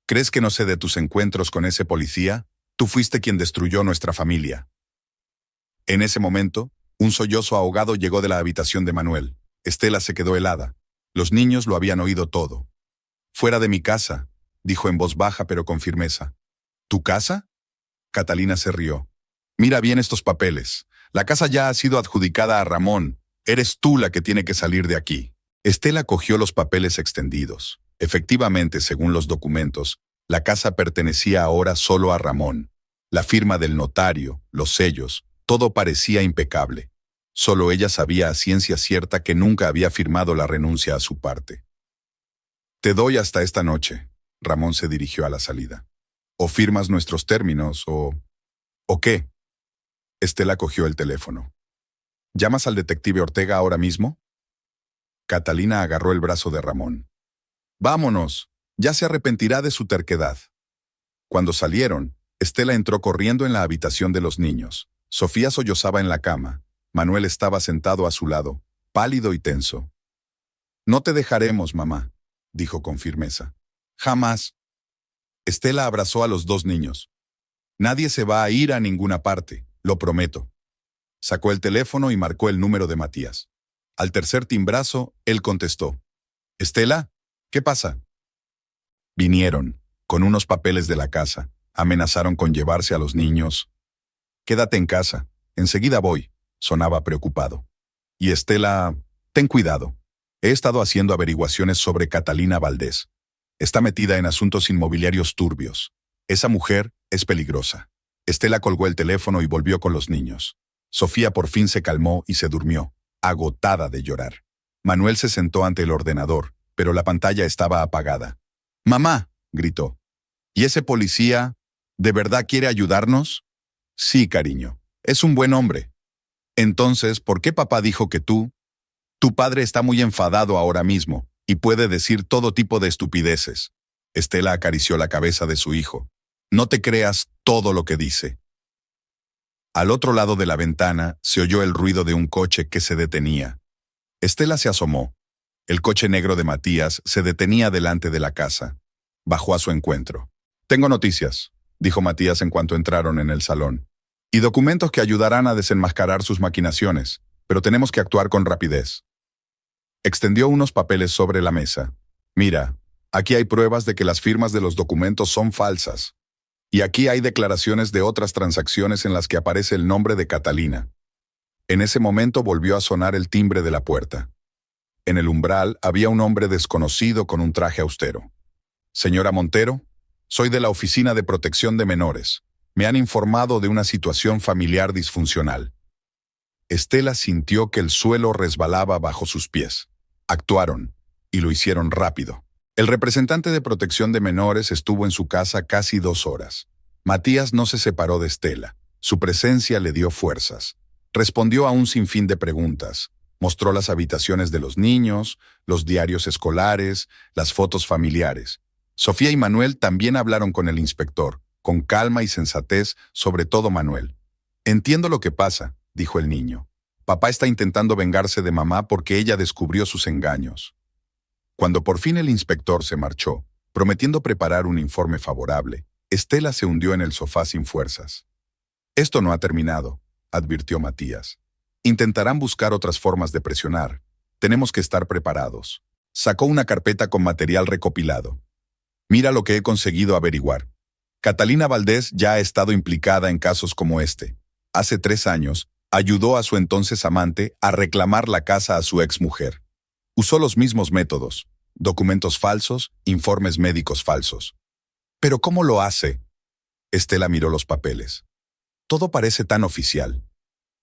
¿Crees que no sé de tus encuentros con ese policía? Tú fuiste quien destruyó nuestra familia. En ese momento, un sollozo ahogado llegó de la habitación de Manuel. Estela se quedó helada. Los niños lo habían oído todo. «Fuera de mi casa», dijo en voz baja pero con firmeza. «¿Tu casa?». Catalina se rió. «Mira bien estos papeles. La casa ya ha sido adjudicada a Ramón. Eres tú la que tiene que salir de aquí». Estela cogió los papeles extendidos. Efectivamente, según los documentos, la casa pertenecía ahora solo a Ramón. La firma del notario, los sellos, todo parecía impecable. Solo ella sabía a ciencia cierta que nunca había firmado la renuncia a su parte. «Te doy hasta esta noche», Ramón se dirigió a la salida. «O firmas nuestros términos, ¿O qué?». Estela cogió el teléfono. «¿Llamas al detective Ortega ahora mismo?». Catalina agarró el brazo de Ramón. «Vámonos, ya se arrepentirá de su terquedad». Cuando salieron, Estela entró corriendo en la habitación de los niños. Sofía sollozaba en la cama. Manuel estaba sentado a su lado, pálido y tenso. «No te dejaremos, mamá», dijo con firmeza. «Jamás». Estela abrazó a los dos niños. «Nadie se va a ir a ninguna parte, lo prometo». Sacó el teléfono y marcó el número de Matías. Al tercer timbrazo, él contestó. «¿Estela? ¿Qué pasa?». Vinieron, con unos papeles de la casa. Amenazaron con llevarse a los niños. «Quédate en casa, enseguida voy», sonaba preocupado. Y Estela, «Ten cuidado. He estado haciendo averiguaciones sobre Catalina Valdés. Está metida en asuntos inmobiliarios turbios. Esa mujer es peligrosa». Estela colgó el teléfono y volvió con los niños. Sofía por fin se calmó y se durmió, agotada de llorar. Manuel se sentó ante el ordenador, pero la pantalla estaba apagada. «Mamá», gritó. «¿Y ese policía, de verdad quiere ayudarnos?». «Sí, cariño. Es un buen hombre». «Entonces, ¿por qué papá dijo que tú? Tu padre está muy enfadado ahora mismo y puede decir todo tipo de estupideces». Estela acarició la cabeza de su hijo. «No te creas todo lo que dice». Al otro lado de la ventana se oyó el ruido de un coche que se detenía. Estela se asomó. El coche negro de Matías se detenía delante de la casa. Bajó a su encuentro. «Tengo noticias», dijo Matías en cuanto entraron en el salón. «Y documentos que ayudarán a desenmascarar sus maquinaciones, pero tenemos que actuar con rapidez». Extendió unos papeles sobre la mesa. «Mira, aquí hay pruebas de que las firmas de los documentos son falsas. Y aquí hay declaraciones de otras transacciones en las que aparece el nombre de Catalina». En ese momento volvió a sonar el timbre de la puerta. En el umbral había un hombre desconocido con un traje austero. «Señora Montero, soy de la Oficina de Protección de Menores. Me han informado de una situación familiar disfuncional». Estela sintió que el suelo resbalaba bajo sus pies. Actuaron, y lo hicieron rápido. El representante de Protección de Menores estuvo en su casa casi 2 horas. Matías no se separó de Estela. Su presencia le dio fuerzas. Respondió a un sinfín de preguntas. Mostró las habitaciones de los niños, los diarios escolares, las fotos familiares. Sofía y Manuel también hablaron con el inspector, con calma y sensatez, sobre todo Manuel. «Entiendo lo que pasa», dijo el niño. «Papá está intentando vengarse de mamá porque ella descubrió sus engaños». Cuando por fin el inspector se marchó, prometiendo preparar un informe favorable, Estela se hundió en el sofá sin fuerzas. «Esto no ha terminado», advirtió Matías. «Intentarán buscar otras formas de presionar. Tenemos que estar preparados». Sacó una carpeta con material recopilado. «Mira lo que he conseguido averiguar. Catalina Valdés ya ha estado implicada en casos como este. Hace 3 años, ayudó a su entonces amante a reclamar la casa a su exmujer. Usó los mismos métodos: documentos falsos, informes médicos falsos». «¿Pero cómo lo hace?». Estela miró los papeles. «Todo parece tan oficial.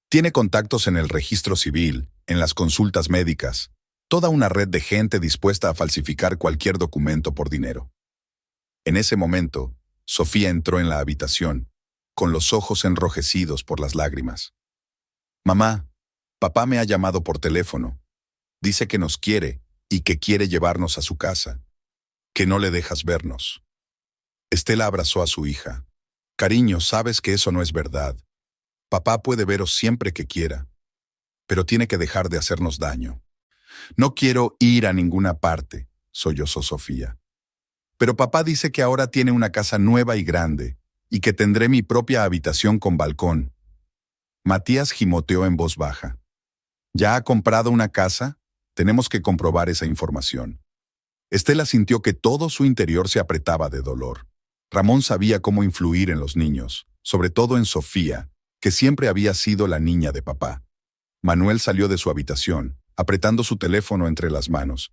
Tiene contactos en el registro civil, en las consultas médicas, toda una red de gente dispuesta a falsificar cualquier documento por dinero». En ese momento, Sofía entró en la habitación, con los ojos enrojecidos por las lágrimas. «Mamá, papá me ha llamado por teléfono. Dice que nos quiere y que quiere llevarnos a su casa. Que no le dejas vernos». Estela abrazó a su hija. «Cariño, sabes que eso no es verdad. Papá puede veros siempre que quiera, pero tiene que dejar de hacernos daño». «No quiero ir a ninguna parte», sollozó Sofía. «Pero papá dice que ahora tiene una casa nueva y grande, y que tendré mi propia habitación con balcón». Matías gimoteó en voz baja. «¿Ya ha comprado una casa?». Tenemos que comprobar esa información. Estela sintió que todo su interior se apretaba de dolor. Ramón sabía cómo influir en los niños, sobre todo en Sofía, que siempre había sido la niña de papá. Manuel salió de su habitación, apretando su teléfono entre las manos.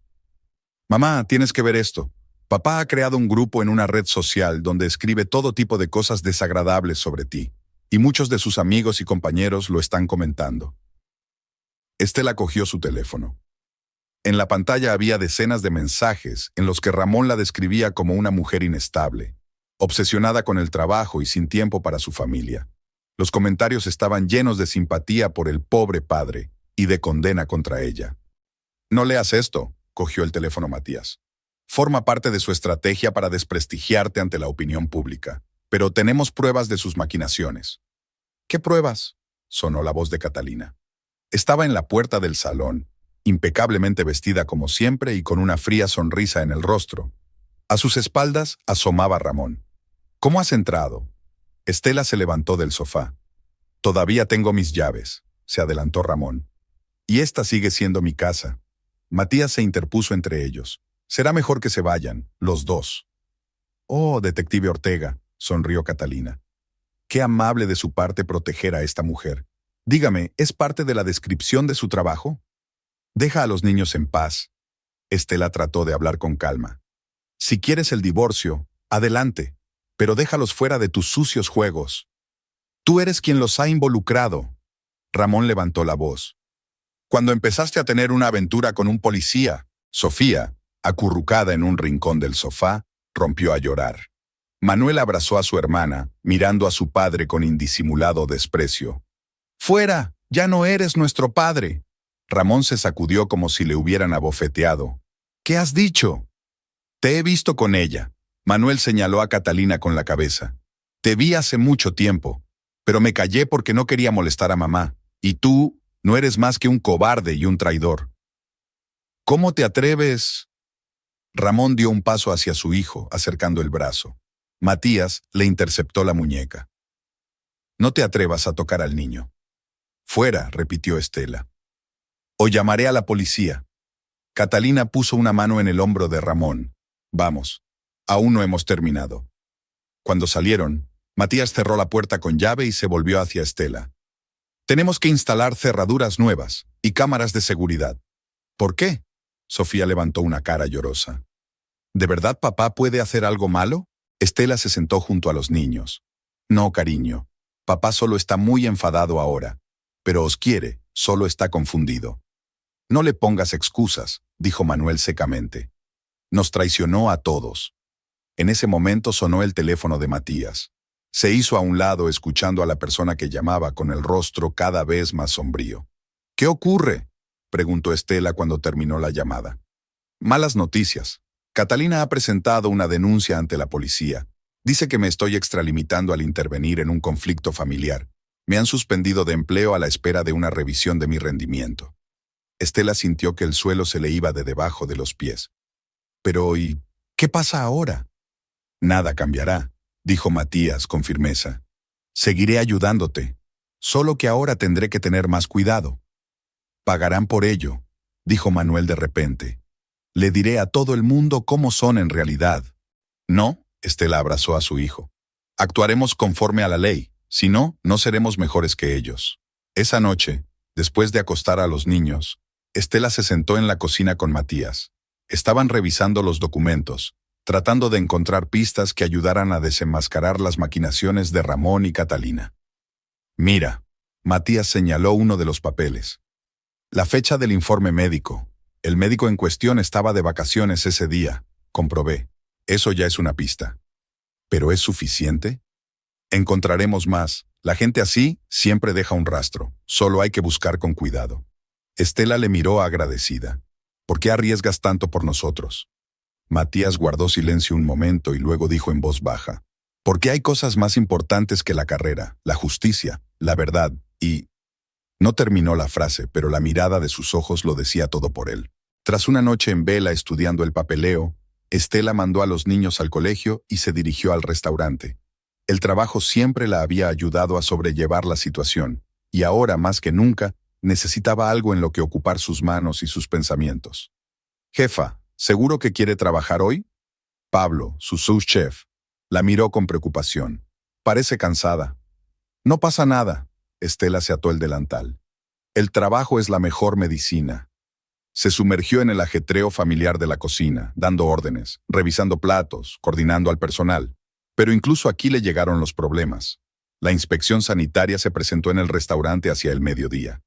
«Mamá, tienes que ver esto. Papá ha creado un grupo en una red social donde escribe todo tipo de cosas desagradables sobre ti, y muchos de sus amigos y compañeros lo están comentando». Estela cogió su teléfono. En la pantalla había decenas de mensajes en los que Ramón la describía como una mujer inestable, obsesionada con el trabajo y sin tiempo para su familia. Los comentarios estaban llenos de simpatía por el pobre padre y de condena contra ella. «No leas esto», cogió el teléfono Matías. «Forma parte de su estrategia para desprestigiarte ante la opinión pública, pero tenemos pruebas de sus maquinaciones». «¿Qué pruebas?», sonó la voz de Catalina. Estaba en la puerta del salón, impecablemente vestida como siempre y con una fría sonrisa en el rostro. A sus espaldas asomaba Ramón. «¿Cómo has entrado?». Estela se levantó del sofá. «Todavía tengo mis llaves», se adelantó Ramón. «Y esta sigue siendo mi casa». Matías se interpuso entre ellos. «Será mejor que se vayan, los dos». «Oh, detective Ortega», sonrió Catalina. «Qué amable de su parte proteger a esta mujer. Dígame, ¿es parte de la descripción de su trabajo?». «Deja a los niños en paz». Estela trató de hablar con calma. «Si quieres el divorcio, adelante, pero déjalos fuera de tus sucios juegos. Tú eres quien los ha involucrado». Ramón levantó la voz. «Cuando empezaste a tener una aventura con un policía». Sofía, acurrucada en un rincón del sofá, rompió a llorar. Manuel abrazó a su hermana, mirando a su padre con indisimulado desprecio. «Fuera, ya no eres nuestro padre». Ramón se sacudió como si le hubieran abofeteado. «¿Qué has dicho?». «Te he visto con ella». Manuel señaló a Catalina con la cabeza. «Te vi hace mucho tiempo, pero me callé porque no quería molestar a mamá. Y tú no eres más que un cobarde y un traidor». «¿Cómo te atreves?». Ramón dio un paso hacia su hijo, acercando el brazo. Matías le interceptó la muñeca. «No te atrevas a tocar al niño». «Fuera», repitió Estela. «O llamaré a la policía». Catalina puso una mano en el hombro de Ramón. «Vamos, aún no hemos terminado». Cuando salieron, Matías cerró la puerta con llave y se volvió hacia Estela. «Tenemos que instalar cerraduras nuevas y cámaras de seguridad». «¿Por qué?». Sofía levantó una cara llorosa. «¿De verdad papá puede hacer algo malo?». Estela se sentó junto a los niños. «No, cariño. Papá solo está muy enfadado ahora. Pero os quiere, solo está confundido». «No le pongas excusas», dijo Manuel secamente. «Nos traicionó a todos». En ese momento sonó el teléfono de Matías. Se hizo a un lado escuchando a la persona que llamaba con el rostro cada vez más sombrío. «¿Qué ocurre?», preguntó Estela cuando terminó la llamada. «Malas noticias. Catalina ha presentado una denuncia ante la policía. Dice que me estoy extralimitando al intervenir en un conflicto familiar. Me han suspendido de empleo a la espera de una revisión de mi rendimiento». Estela sintió que el suelo se le iba de debajo de los pies. «Pero, ¿y qué pasa ahora?». «Nada cambiará», dijo Matías con firmeza. «Seguiré ayudándote, solo que ahora tendré que tener más cuidado». «Pagarán por ello», dijo Manuel de repente. «Le diré a todo el mundo cómo son en realidad». «No», Estela abrazó a su hijo. «Actuaremos conforme a la ley, si no, no seremos mejores que ellos». Esa noche, después de acostar a los niños, Estela se sentó en la cocina con Matías. Estaban revisando los documentos, tratando de encontrar pistas que ayudaran a desenmascarar las maquinaciones de Ramón y Catalina. «Mira», Matías señaló uno de los papeles. «La fecha del informe médico. El médico en cuestión estaba de vacaciones ese día, comprobé. Eso ya es una pista». «¿Pero es suficiente?». «Encontraremos más. La gente así siempre deja un rastro. Solo hay que buscar con cuidado». Estela le miró agradecida. «¿Por qué arriesgas tanto por nosotros?». Matías guardó silencio un momento y luego dijo en voz baja. «Porque hay cosas más importantes que la carrera, la justicia, la verdad y...». No terminó la frase, pero la mirada de sus ojos lo decía todo por él. Tras una noche en vela estudiando el papeleo, Estela mandó a los niños al colegio y se dirigió al restaurante. El trabajo siempre la había ayudado a sobrellevar la situación, y ahora más que nunca, necesitaba algo en lo que ocupar sus manos y sus pensamientos. «Jefa, ¿seguro que quiere trabajar hoy?» Pablo, su sous-chef, la miró con preocupación. «Parece cansada». «No pasa nada». Estela se ató el delantal. «El trabajo es la mejor medicina». Se sumergió en el ajetreo familiar de la cocina, dando órdenes, revisando platos, coordinando al personal. Pero incluso aquí le llegaron los problemas. La inspección sanitaria se presentó en el restaurante hacia el mediodía.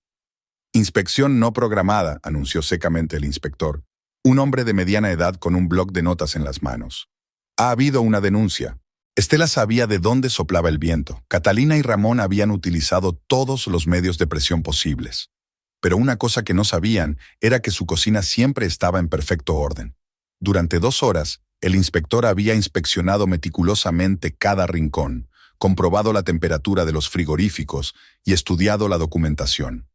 «Inspección no programada», anunció secamente el inspector, un hombre de mediana edad con un bloc de notas en las manos. «Ha habido una denuncia». Estela sabía de dónde soplaba el viento. Catalina y Ramón habían utilizado todos los medios de presión posibles. Pero una cosa que no sabían era que su cocina siempre estaba en perfecto orden. Durante 2 horas, el inspector había inspeccionado meticulosamente cada rincón, comprobado la temperatura de los frigoríficos y estudiado la documentación.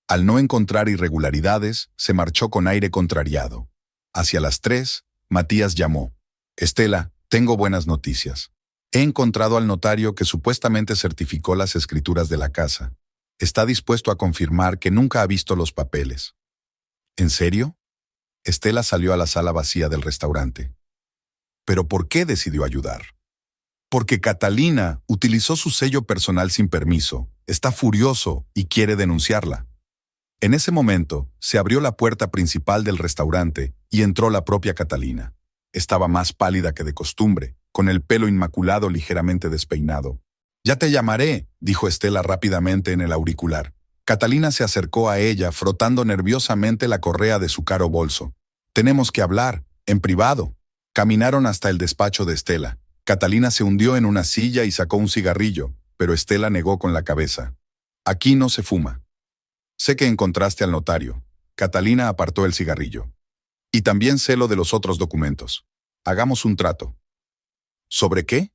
Al no encontrar irregularidades, se marchó con aire contrariado. Hacia las 3, Matías llamó. «Estela, tengo buenas noticias. He encontrado al notario que supuestamente certificó las escrituras de la casa. Está dispuesto a confirmar que nunca ha visto los papeles». «¿En serio?» Estela salió a la sala vacía del restaurante. ¿Pero por qué decidió ayudar? Porque Catalina utilizó su sello personal sin permiso, está furioso y quiere denunciarla. En ese momento, se abrió la puerta principal del restaurante y entró la propia Catalina. Estaba más pálida que de costumbre, con el pelo inmaculado ligeramente despeinado. «Ya te llamaré», dijo Estela rápidamente en el auricular. Catalina se acercó a ella, frotando nerviosamente la correa de su caro bolso. «Tenemos que hablar, en privado». Caminaron hasta el despacho de Estela. Catalina se hundió en una silla y sacó un cigarrillo, pero Estela negó con la cabeza. «Aquí no se fuma». «Sé que encontraste al notario». Catalina apartó el cigarrillo. «Y también sé lo de los otros documentos. Hagamos un trato». «¿Sobre qué?»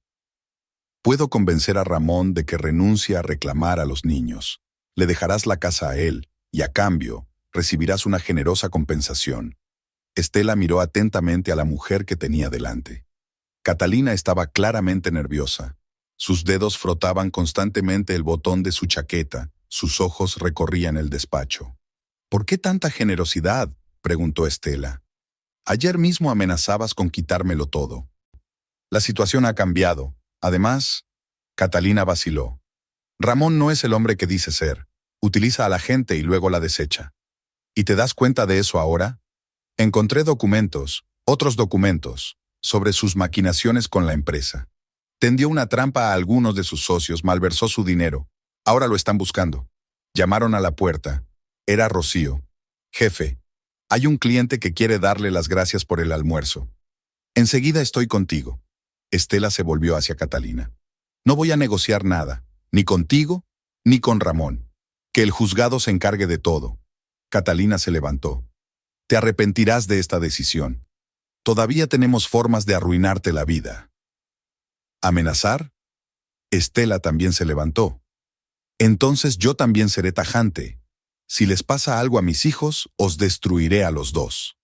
«Puedo convencer a Ramón de que renuncie a reclamar a los niños. Le dejarás la casa a él, y a cambio, recibirás una generosa compensación». Estela miró atentamente a la mujer que tenía delante. Catalina estaba claramente nerviosa. Sus dedos frotaban constantemente el botón de su chaqueta, sus ojos recorrían el despacho. «¿Por qué tanta generosidad?», preguntó Estela. «Ayer mismo amenazabas con quitármelo todo». «La situación ha cambiado. Además», Catalina vaciló. «Ramón no es el hombre que dice ser. Utiliza a la gente y luego la desecha. ¿Y te das cuenta de eso ahora? Encontré documentos, otros documentos, sobre sus maquinaciones con la empresa. Tendió una trampa a algunos de sus socios, malversó su dinero. Ahora lo están buscando». Llamaron a la puerta. Era Rocío. «Jefe, hay un cliente que quiere darle las gracias por el almuerzo». «Enseguida estoy contigo». Estela se volvió hacia Catalina. «No voy a negociar nada, ni contigo, ni con Ramón. Que el juzgado se encargue de todo». Catalina se levantó. «Te arrepentirás de esta decisión. Todavía tenemos formas de arruinarte la vida». ¿Amenazar? Estela también se levantó. «Entonces yo también seré tajante. Si les pasa algo a mis hijos, os destruiré a los dos».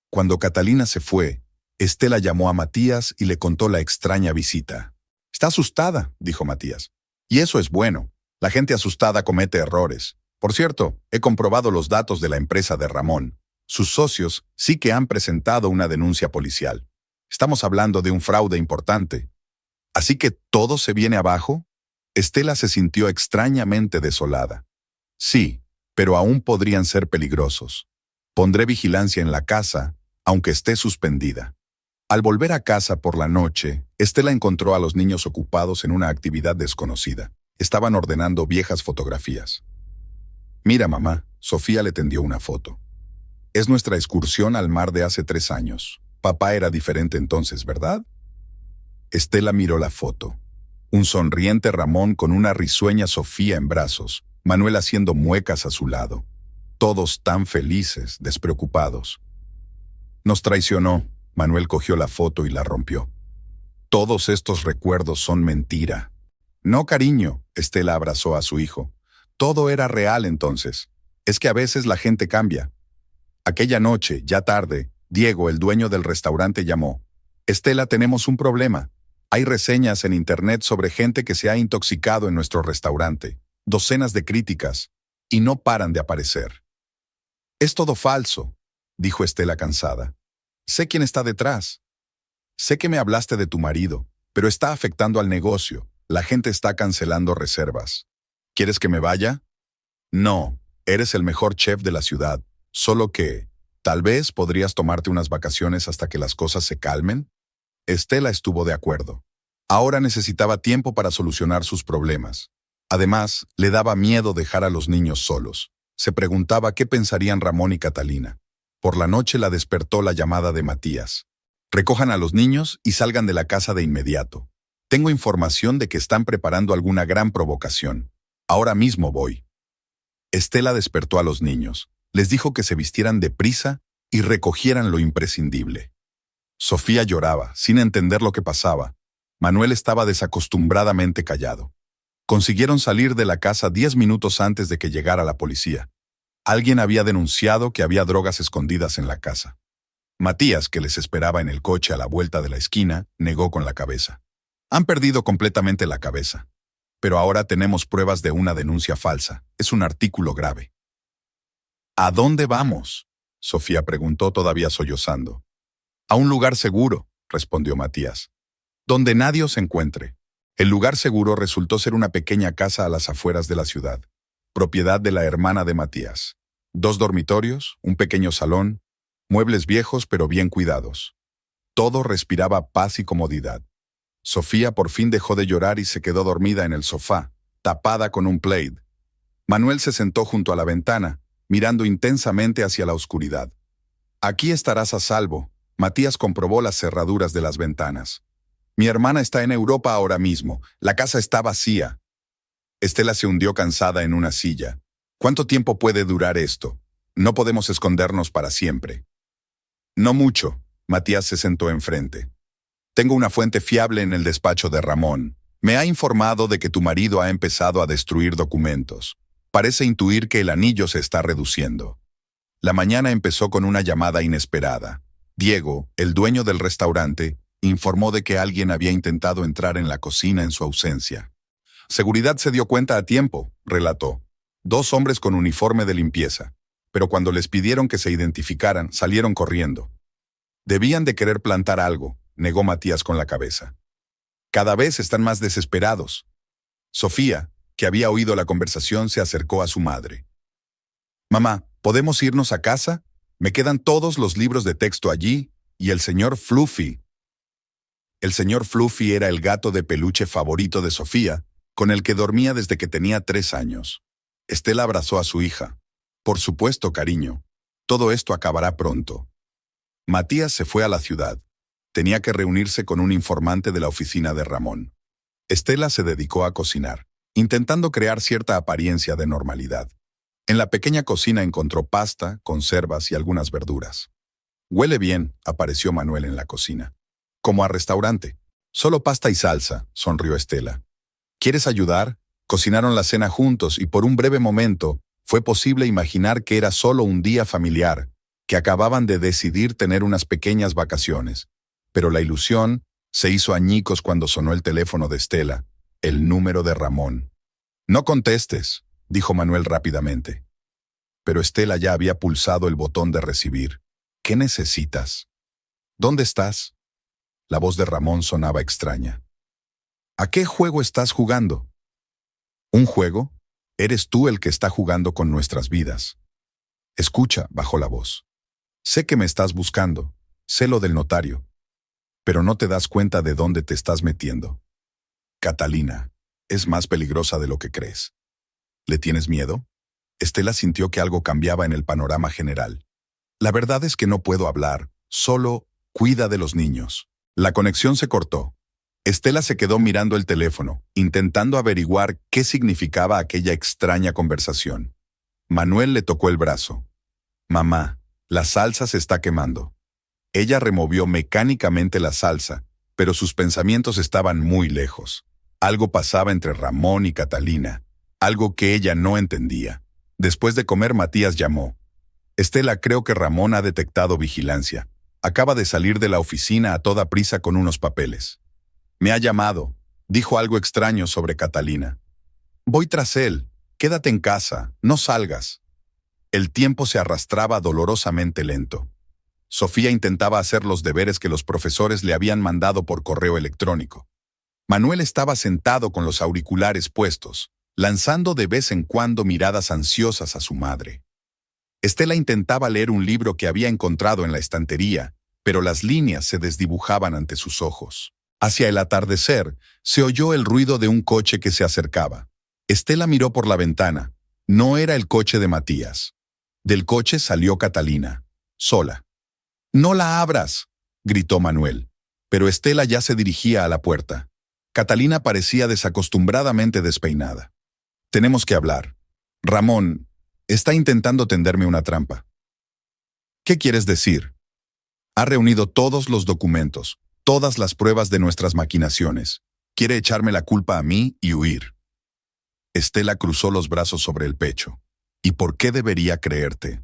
Cuando Catalina se fue, Estela llamó a Matías y le contó la extraña visita. «Está asustada», dijo Matías. «Y eso es bueno. La gente asustada comete errores. Por cierto, he comprobado los datos de la empresa de Ramón. Sus socios sí que han presentado una denuncia policial. Estamos hablando de un fraude importante». «¿Así que todo se viene abajo?» Estela se sintió extrañamente desolada. «Sí, pero aún podrían ser peligrosos. Pondré vigilancia en la casa, aunque esté suspendida». Al volver a casa por la noche, Estela encontró a los niños ocupados en una actividad desconocida. Estaban ordenando viejas fotografías. «Mira, mamá», Sofía le tendió una foto. «Es nuestra excursión al mar de hace 3 años. Papá era diferente entonces, ¿verdad?» Estela miró la foto. Un sonriente Ramón con una risueña Sofía en brazos, Manuel haciendo muecas a su lado. Todos tan felices, despreocupados. «Nos traicionó». Manuel cogió la foto y la rompió. «Todos estos recuerdos son mentira». «No, cariño», Estela abrazó a su hijo. «Todo era real entonces. Es que a veces la gente cambia». Aquella noche, ya tarde, Diego, el dueño del restaurante, llamó. «Estela, tenemos un problema. Hay reseñas en internet sobre gente que se ha intoxicado en nuestro restaurante. Docenas de críticas». y no paran de aparecer. Es todo falso, dijo Estela cansada. Sé quién está detrás. Sé que me hablaste de tu marido, pero está afectando al negocio. La gente está cancelando reservas. ¿Quieres que me vaya? No, eres el mejor chef de la ciudad, solo que, tal vez podrías tomarte unas vacaciones hasta que las cosas se calmen. Estela estuvo de acuerdo. Ahora necesitaba tiempo para solucionar sus problemas. Además, le daba miedo dejar a los niños solos. Se preguntaba qué pensarían Ramón y Catalina. Por la noche la despertó la llamada de Matías. Recojan a los niños y salgan de la casa de inmediato. Tengo información de que están preparando alguna gran provocación. Ahora mismo voy. Estela despertó a los niños. Les dijo que se vistieran deprisa y recogieran lo imprescindible. Sofía lloraba, sin entender lo que pasaba. Manuel estaba desacostumbradamente callado. Consiguieron salir de la casa 10 minutos antes de que llegara la policía. Alguien había denunciado que había drogas escondidas en la casa. Matías, que les esperaba en el coche a la vuelta de la esquina, negó con la cabeza. Han perdido completamente la cabeza. Pero ahora tenemos pruebas de una denuncia falsa. Es un artículo grave. ¿A dónde vamos?, Sofía preguntó todavía sollozando. A un lugar seguro, respondió Matías. Donde nadie os encuentre. El lugar seguro resultó ser una pequeña casa a las afueras de la ciudad, propiedad de la hermana de Matías. 2 dormitorios, un pequeño salón, muebles viejos pero bien cuidados. Todo respiraba paz y comodidad. Sofía por fin dejó de llorar y se quedó dormida en el sofá, tapada con un plaid. Manuel se sentó junto a la ventana, mirando intensamente hacia la oscuridad. Aquí estarás a salvo. Matías comprobó las cerraduras de las ventanas. Mi hermana está en Europa ahora mismo. La casa está vacía. Estela se hundió cansada en una silla. ¿Cuánto tiempo puede durar esto? No podemos escondernos para siempre. No mucho. Matías se sentó enfrente. Tengo una fuente fiable en el despacho de Ramón. Me ha informado de que tu marido ha empezado a destruir documentos. Parece intuir que el anillo se está reduciendo. La mañana empezó con una llamada inesperada. Diego, el dueño del restaurante, informó de que alguien había intentado entrar en la cocina en su ausencia. Seguridad se dio cuenta a tiempo, relató. 2 hombres con uniforme de limpieza. Pero cuando les pidieron que se identificaran, salieron corriendo. Debían de querer plantar algo, negó Matías con la cabeza. Cada vez están más desesperados. Sofía, que había oído la conversación, se acercó a su madre. Mamá, ¿podemos irnos a casa? Me quedan todos los libros de texto allí, y el señor Fluffy. El señor Fluffy era el gato de peluche favorito de Sofía, con el que dormía desde que tenía 3 años. Estela abrazó a su hija. Por supuesto, cariño. Todo esto acabará pronto. Matías se fue a la ciudad. Tenía que reunirse con un informante de la oficina de Ramón. Estela se dedicó a cocinar, intentando crear cierta apariencia de normalidad. En la pequeña cocina encontró pasta, conservas y algunas verduras. Huele bien, apareció Manuel en la cocina. Como a restaurante. Solo pasta y salsa, sonrió Estela. ¿Quieres ayudar? Cocinaron la cena juntos y por un breve momento fue posible imaginar que era solo un día familiar, que acababan de decidir tener unas pequeñas vacaciones. Pero la ilusión se hizo añicos cuando sonó el teléfono de Estela, el número de Ramón. No contestes, dijo Manuel rápidamente. Pero Estela ya había pulsado el botón de recibir. ¿Qué necesitas? ¿Dónde estás? La voz de Ramón sonaba extraña. ¿A qué juego estás jugando? ¿Un juego? Eres tú el que está jugando con nuestras vidas. Escucha, bajó la voz. Sé que me estás buscando, sé lo del notario, pero no te das cuenta de dónde te estás metiendo. Catalina, es más peligrosa de lo que crees. ¿Le tienes miedo? Estela sintió que algo cambiaba en el panorama general. La verdad es que no puedo hablar, solo cuida de los niños. La conexión se cortó. Estela se quedó mirando el teléfono, intentando averiguar qué significaba aquella extraña conversación. Manuel le tocó el brazo. Mamá, la salsa se está quemando. Ella removió mecánicamente la salsa, pero sus pensamientos estaban muy lejos. Algo pasaba entre Ramón y Catalina, algo que ella no entendía. Después de comer, Matías llamó. Estela, creo que Ramón ha detectado vigilancia. Acaba de salir de la oficina a toda prisa con unos papeles. Me ha llamado. Dijo algo extraño sobre Catalina. Voy tras él. Quédate en casa, no salgas. El tiempo se arrastraba dolorosamente lento. Sofía intentaba hacer los deberes que los profesores le habían mandado por correo electrónico. Manuel estaba sentado con los auriculares puestos, lanzando de vez en cuando miradas ansiosas a su madre. Estela intentaba leer un libro que había encontrado en la estantería, pero las líneas se desdibujaban ante sus ojos. Hacia el atardecer, se oyó el ruido de un coche que se acercaba. Estela miró por la ventana. No era el coche de Matías. Del coche salió Catalina, sola. «¡No la abras!», gritó Manuel. Pero Estela ya se dirigía a la puerta. Catalina parecía desacostumbradamente despeinada. «Tenemos que hablar. Ramón está intentando tenderme una trampa». «¿Qué quieres decir?». «Ha reunido todos los documentos, todas las pruebas de nuestras maquinaciones. Quiere echarme la culpa a mí y huir». Estela cruzó los brazos sobre el pecho. «¿Y por qué debería creerte?».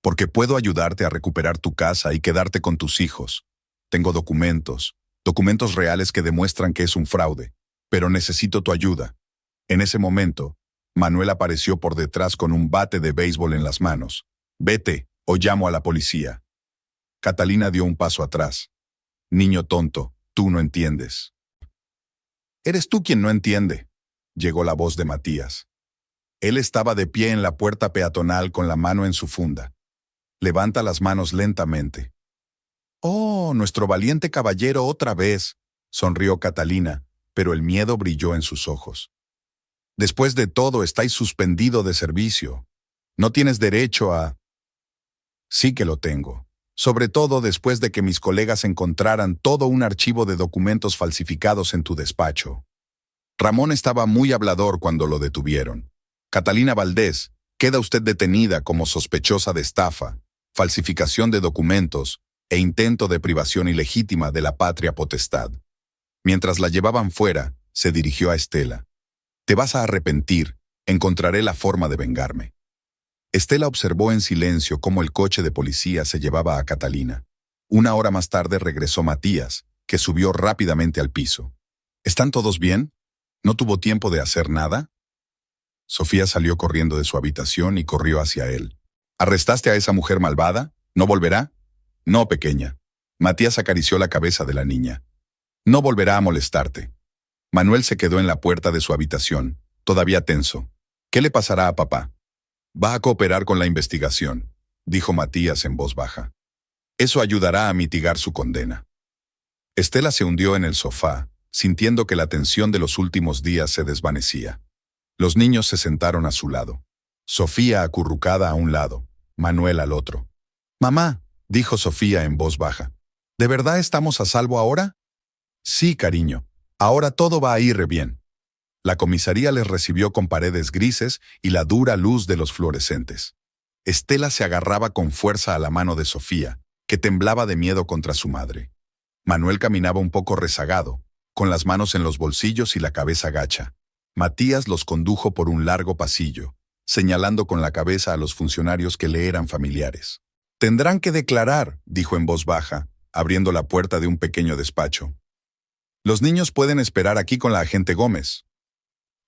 «Porque puedo ayudarte a recuperar tu casa y quedarte con tus hijos. Tengo documentos reales que demuestran que es un fraude, pero necesito tu ayuda». En ese momento, Manuel apareció por detrás con un bate de béisbol en las manos. «Vete, o llamo a la policía». Catalina dio un paso atrás. «Niño tonto, tú no entiendes». «Eres tú quien no entiende», llegó la voz de Matías. Él estaba de pie en la puerta peatonal con la mano en su funda. «Levanta las manos lentamente». «Oh, nuestro valiente caballero otra vez», sonrió Catalina, pero el miedo brilló en sus ojos. «Después de todo, estáis suspendido de servicio. No tienes derecho a...». «Sí que lo tengo. Sobre todo después de que mis colegas encontraran todo un archivo de documentos falsificados en tu despacho». Ramón estaba muy hablador cuando lo detuvieron. «Catalina Valdés, queda usted detenida como sospechosa de estafa, falsificación de documentos e intento de privación ilegítima de la patria potestad». Mientras la llevaban fuera, se dirigió a Estela. «Te vas a arrepentir, encontraré la forma de vengarme». Estela observó en silencio cómo el coche de policía se llevaba a Catalina. Una hora más tarde regresó Matías, que subió rápidamente al piso. «¿Están todos bien? ¿No tuvo tiempo de hacer nada?». Sofía salió corriendo de su habitación y corrió hacia él. «¿Arrestaste a esa mujer malvada? ¿No volverá?». «No, pequeña». Matías acarició la cabeza de la niña. «No volverá a molestarte». Manuel se quedó en la puerta de su habitación, todavía tenso. «¿Qué le pasará a papá?». «Va a cooperar con la investigación», dijo Matías en voz baja. «Eso ayudará a mitigar su condena». Estela se hundió en el sofá, sintiendo que la tensión de los últimos días se desvanecía. Los niños se sentaron a su lado. Sofía acurrucada a un lado, Manuel al otro. «Mamá», dijo Sofía en voz baja, «¿de verdad estamos a salvo ahora?». «Sí, cariño. Ahora todo va a ir bien». La comisaría les recibió con paredes grises y la dura luz de los fluorescentes. Estela se agarraba con fuerza a la mano de Sofía, que temblaba de miedo contra su madre. Manuel caminaba un poco rezagado, con las manos en los bolsillos y la cabeza gacha. Matías los condujo por un largo pasillo, señalando con la cabeza a los funcionarios que le eran familiares. «Tendrán que declarar», dijo en voz baja, abriendo la puerta de un pequeño despacho. «Los niños pueden esperar aquí con la agente Gómez».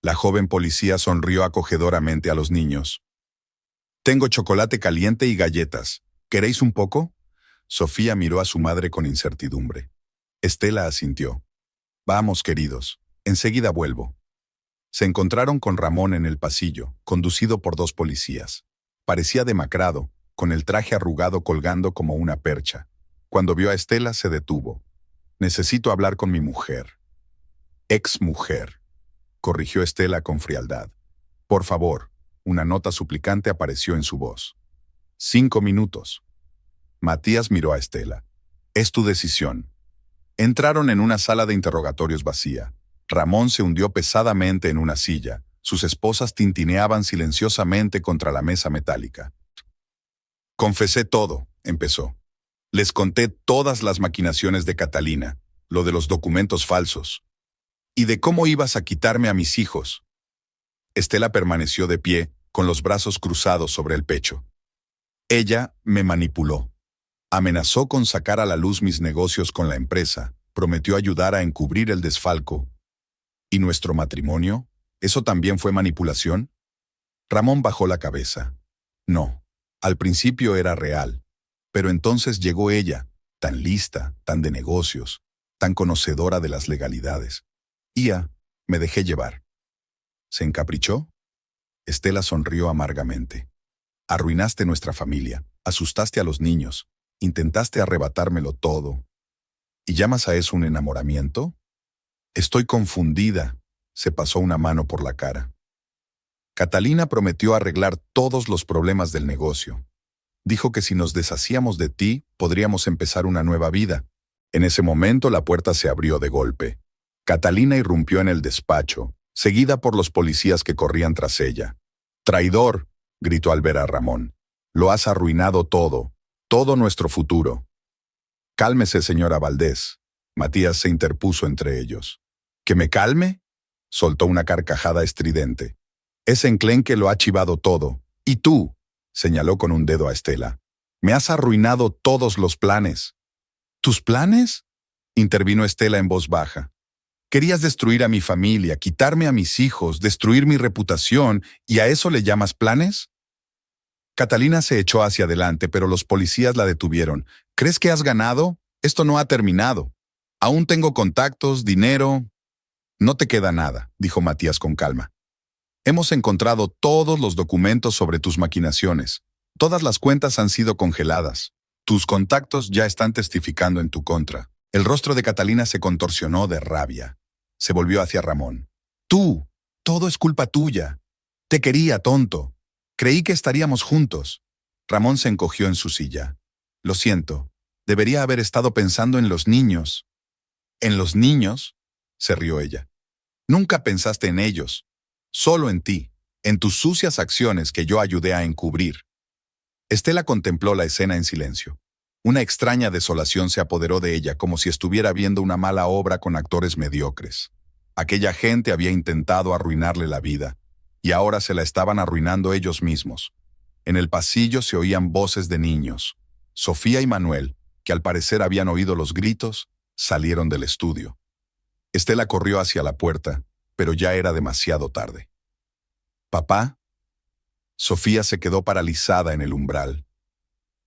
La joven policía sonrió acogedoramente a los niños. «Tengo chocolate caliente y galletas. ¿Queréis un poco?». Sofía miró a su madre con incertidumbre. Estela asintió. «Vamos, queridos. Enseguida vuelvo». Se encontraron con Ramón en el pasillo, conducido por dos policías. Parecía demacrado, con el traje arrugado colgando como una percha. Cuando vio a Estela, se detuvo. «Necesito hablar con mi mujer». «Ex-mujer», corrigió Estela con frialdad. «Por favor». Una nota suplicante apareció en su voz. 5 minutos. Matías miró a Estela. «Es tu decisión». Entraron en una sala de interrogatorios vacía. Ramón se hundió pesadamente en una silla. Sus esposas tintineaban silenciosamente contra la mesa metálica. «Confesé todo», empezó. «Les conté todas las maquinaciones de Catalina, lo de los documentos falsos, y de cómo ibas a quitarme a mis hijos». Estela permaneció de pie, con los brazos cruzados sobre el pecho. «Ella me manipuló. Amenazó con sacar a la luz mis negocios con la empresa, prometió ayudar a encubrir el desfalco. ¿Y nuestro matrimonio? ¿Eso también fue manipulación?». Ramón bajó la cabeza. No, al principio era real, pero entonces llegó ella, tan lista, tan de negocios, tan conocedora de las legalidades. Ia, me dejé llevar. ¿Se encaprichó? Estela sonrió amargamente. Arruinaste nuestra familia, asustaste a los niños, intentaste arrebatármelo todo. ¿Y llamas a eso un enamoramiento? Estoy confundida. Se pasó una mano por la cara. Catalina prometió arreglar todos los problemas del negocio. Dijo que si nos deshacíamos de ti, podríamos empezar una nueva vida. En ese momento la puerta se abrió de golpe. Catalina irrumpió en el despacho, seguida por los policías que corrían tras ella. «¡Traidor!», gritó al ver a Ramón. «Lo has arruinado todo, todo nuestro futuro». «Cálmese, señora Valdés». Matías se interpuso entre ellos. «¿Que me calme?», soltó una carcajada estridente. «Ese enclenque lo ha chivado todo. Y tú», señaló con un dedo a Estela, «me has arruinado todos los planes». «¿Tus planes?», intervino Estela en voz baja. «Querías destruir a mi familia, quitarme a mis hijos, destruir mi reputación, ¿y a eso le llamas planes?». Catalina se echó hacia adelante, pero los policías la detuvieron. «¿Crees que has ganado? Esto no ha terminado. Aún tengo contactos, dinero». «No te queda nada», dijo Matías con calma. «Hemos encontrado todos los documentos sobre tus maquinaciones. Todas las cuentas han sido congeladas. Tus contactos ya están testificando en tu contra». El rostro de Catalina se contorsionó de rabia. Se volvió hacia Ramón. «Tú, todo es culpa tuya. Te quería, tonto. Creí que estaríamos juntos». Ramón se encogió en su silla. «Lo siento. Debería haber estado pensando en los niños». «¿En los niños?», se rió ella. «Nunca pensaste en ellos. Solo en ti, en tus sucias acciones que yo ayudé a encubrir». Estela contempló la escena en silencio. Una extraña desolación se apoderó de ella, como si estuviera viendo una mala obra con actores mediocres. Aquella gente había intentado arruinarle la vida, y ahora se la estaban arruinando ellos mismos. En el pasillo se oían voces de niños. Sofía y Manuel, que al parecer habían oído los gritos, salieron del estudio. Estela corrió hacia la puerta, pero ya era demasiado tarde. «¿Papá?». Sofía se quedó paralizada en el umbral.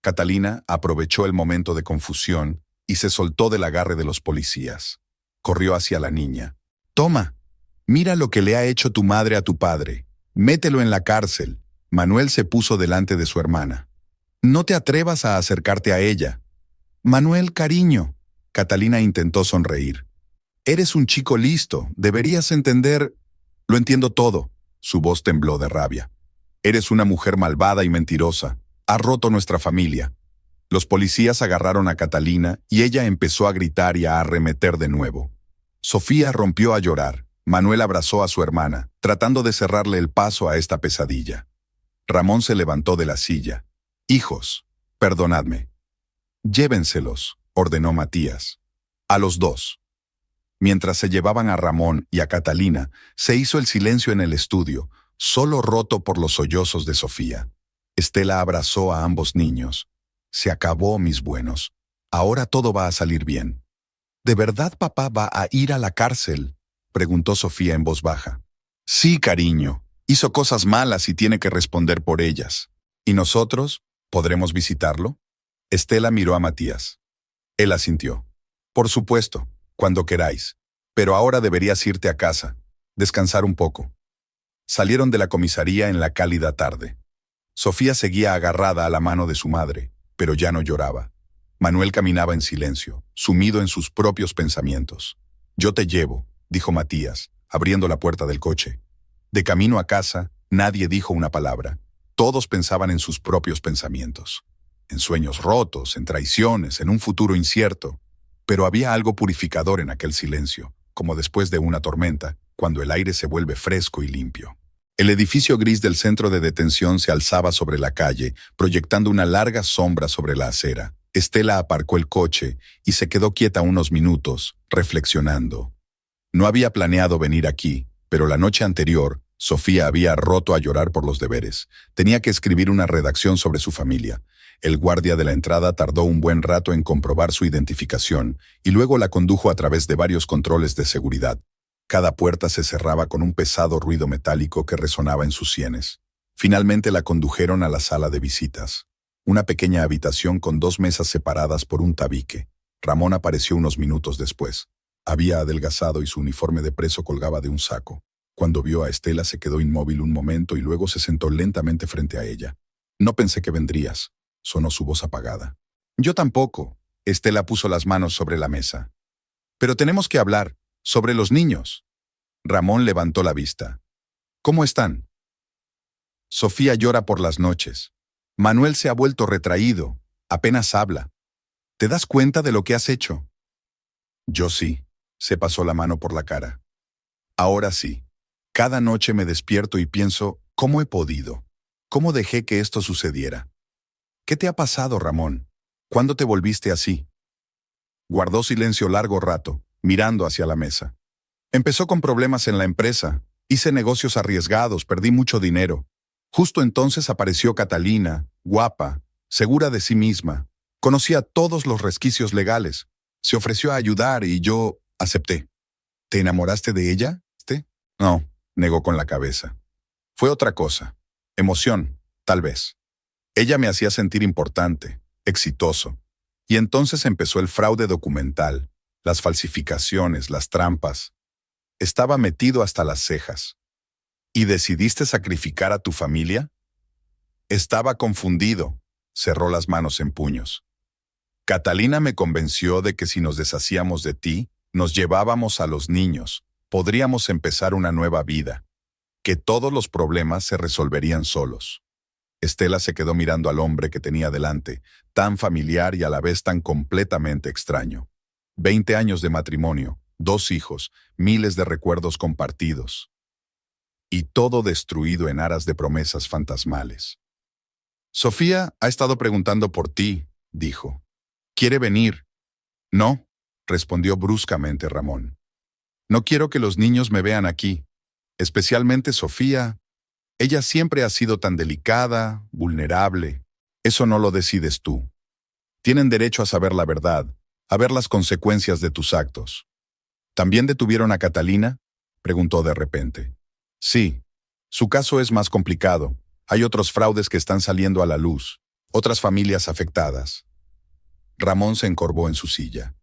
Catalina aprovechó el momento de confusión y se soltó del agarre de los policías. Corrió hacia la niña. «Toma, mira lo que le ha hecho tu madre a tu padre. Mételo en la cárcel». Manuel se puso delante de su hermana. «No te atrevas a acercarte a ella». «Manuel, cariño». Catalina intentó sonreír. «Eres un chico listo, deberías entender». «Lo entiendo todo». Su voz tembló de rabia. «Eres una mujer malvada y mentirosa. Has roto nuestra familia». Los policías agarraron a Catalina y ella empezó a gritar y a arremeter de nuevo. Sofía rompió a llorar. Manuel abrazó a su hermana, tratando de cerrarle el paso a esta pesadilla. Ramón se levantó de la silla. «Hijos, perdonadme». «Llévenselos», ordenó Matías. «A los dos». Mientras se llevaban a Ramón y a Catalina, se hizo el silencio en el estudio, solo roto por los sollozos de Sofía. Estela abrazó a ambos niños. «Se acabó, mis buenos. Ahora todo va a salir bien». «¿De verdad papá va a ir a la cárcel?», preguntó Sofía en voz baja. «Sí, cariño. Hizo cosas malas y tiene que responder por ellas. ¿Y nosotros? ¿Podremos visitarlo?». Estela miró a Matías. Él asintió. «Por supuesto, cuando queráis. Pero ahora deberías irte a casa, descansar un poco». Salieron de la comisaría en la cálida tarde. Sofía seguía agarrada a la mano de su madre, pero ya no lloraba. Manuel caminaba en silencio, sumido en sus propios pensamientos. «Yo te llevo», dijo Matías, abriendo la puerta del coche. De camino a casa, nadie dijo una palabra. Todos pensaban en sus propios pensamientos. En sueños rotos, en traiciones, en un futuro incierto. Pero había algo purificador en aquel silencio, como después de una tormenta, cuando el aire se vuelve fresco y limpio. El edificio gris del centro de detención se alzaba sobre la calle, proyectando una larga sombra sobre la acera. Estela aparcó el coche y se quedó quieta unos minutos, reflexionando. No había planeado venir aquí, pero la noche anterior, Sofía había roto a llorar por los deberes. Tenía que escribir una redacción sobre su familia. El guardia de la entrada tardó un buen rato en comprobar su identificación y luego la condujo a través de varios controles de seguridad. Cada puerta se cerraba con un pesado ruido metálico que resonaba en sus sienes. Finalmente la condujeron a la sala de visitas, una pequeña habitación con 2 mesas separadas por un tabique. Ramón apareció unos minutos después. Había adelgazado y su uniforme de preso colgaba de un saco. Cuando vio a Estela se quedó inmóvil un momento y luego se sentó lentamente frente a ella. «No pensé que vendrías», sonó su voz apagada. «Yo tampoco». Estela puso las manos sobre la mesa. «Pero tenemos que hablar sobre los niños». Ramón levantó la vista. «¿Cómo están?» «Sofía llora por las noches. Manuel se ha vuelto retraído. Apenas habla. ¿Te das cuenta de lo que has hecho?» «Yo sí». Se pasó la mano por la cara. «Ahora sí. Cada noche me despierto y pienso, ¿cómo he podido? ¿Cómo dejé que esto sucediera? ¿Qué te ha pasado, Ramón? ¿Cuándo te volviste así?» Guardó silencio largo rato, mirando hacia la mesa. «Empezó con problemas en la empresa. Hice negocios arriesgados, perdí mucho dinero. Justo entonces apareció Catalina, guapa, segura de sí misma. Conocía todos los resquicios legales. Se ofreció a ayudar y yo acepté». «¿Te enamoraste de ella?» «No», negó con la cabeza. «Fue otra cosa. Emoción, tal vez. Ella me hacía sentir importante, exitoso. Y entonces empezó el fraude documental, las falsificaciones, las trampas. Estaba metido hasta las cejas. ¿Y decidiste sacrificar a tu familia?» Estaba confundido. Cerró las manos en puños. «Catalina me convenció de que si nos deshacíamos de ti, nos llevábamos a los niños, podríamos empezar una nueva vida, que todos los problemas se resolverían solos». Estela se quedó mirando al hombre que tenía delante, tan familiar y a la vez tan completamente extraño. 20 años de matrimonio, 2 hijos, miles de recuerdos compartidos. Y todo destruido en aras de promesas fantasmales. «Sofía ha estado preguntando por ti», dijo. «¿Quiere venir?» «No», respondió bruscamente Ramón. «No quiero que los niños me vean aquí, especialmente Sofía. Ella siempre ha sido tan delicada, vulnerable. Eso no lo decides tú. Tienen derecho a saber la verdad, a ver las consecuencias de tus actos». «¿También detuvieron a Catalina?», preguntó de repente. «Sí. Su caso es más complicado. Hay otros fraudes que están saliendo a la luz, otras familias afectadas». Ramón se encorvó en su silla.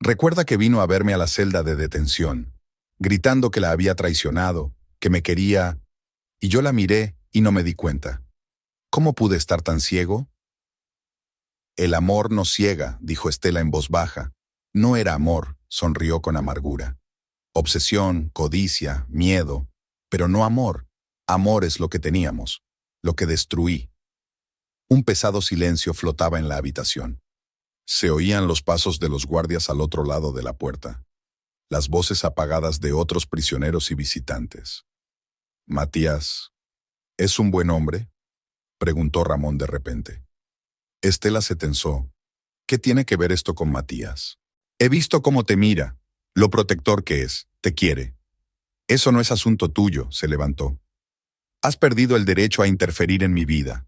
«Recuerda que vino a verme a la celda de detención, gritando que la había traicionado, que me quería, y yo la miré y no me di cuenta. ¿Cómo pude estar tan ciego?» «El amor no ciega», dijo Estela en voz baja. «No era amor», sonrió con amargura. «Obsesión, codicia, miedo, pero no amor. Amor es lo que teníamos, lo que destruí». Un pesado silencio flotaba en la habitación. Se oían los pasos de los guardias al otro lado de la puerta, las voces apagadas de otros prisioneros y visitantes. «Matías, ¿es un buen hombre?», preguntó Ramón de repente. Estela se tensó. «¿Qué tiene que ver esto con Matías? He visto cómo te mira, lo protector que es, te quiere. Eso no es asunto tuyo», se levantó. «Has perdido el derecho a interferir en mi vida».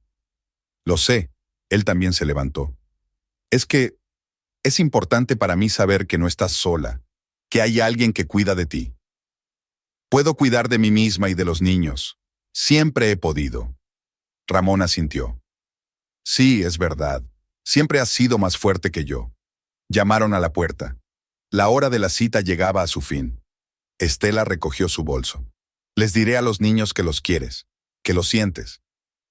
«Lo sé», él también se levantó. «Es que es importante para mí saber que no estás sola, que hay alguien que cuida de ti. Puedo cuidar de mí misma y de los niños. Siempre he podido». Ramón asintió. «Sí, es verdad. Siempre has sido más fuerte que yo». Llamaron a la puerta. La hora de la cita llegaba a su fin. Estela recogió su bolso. «Les diré a los niños que los quieres, que los sientes.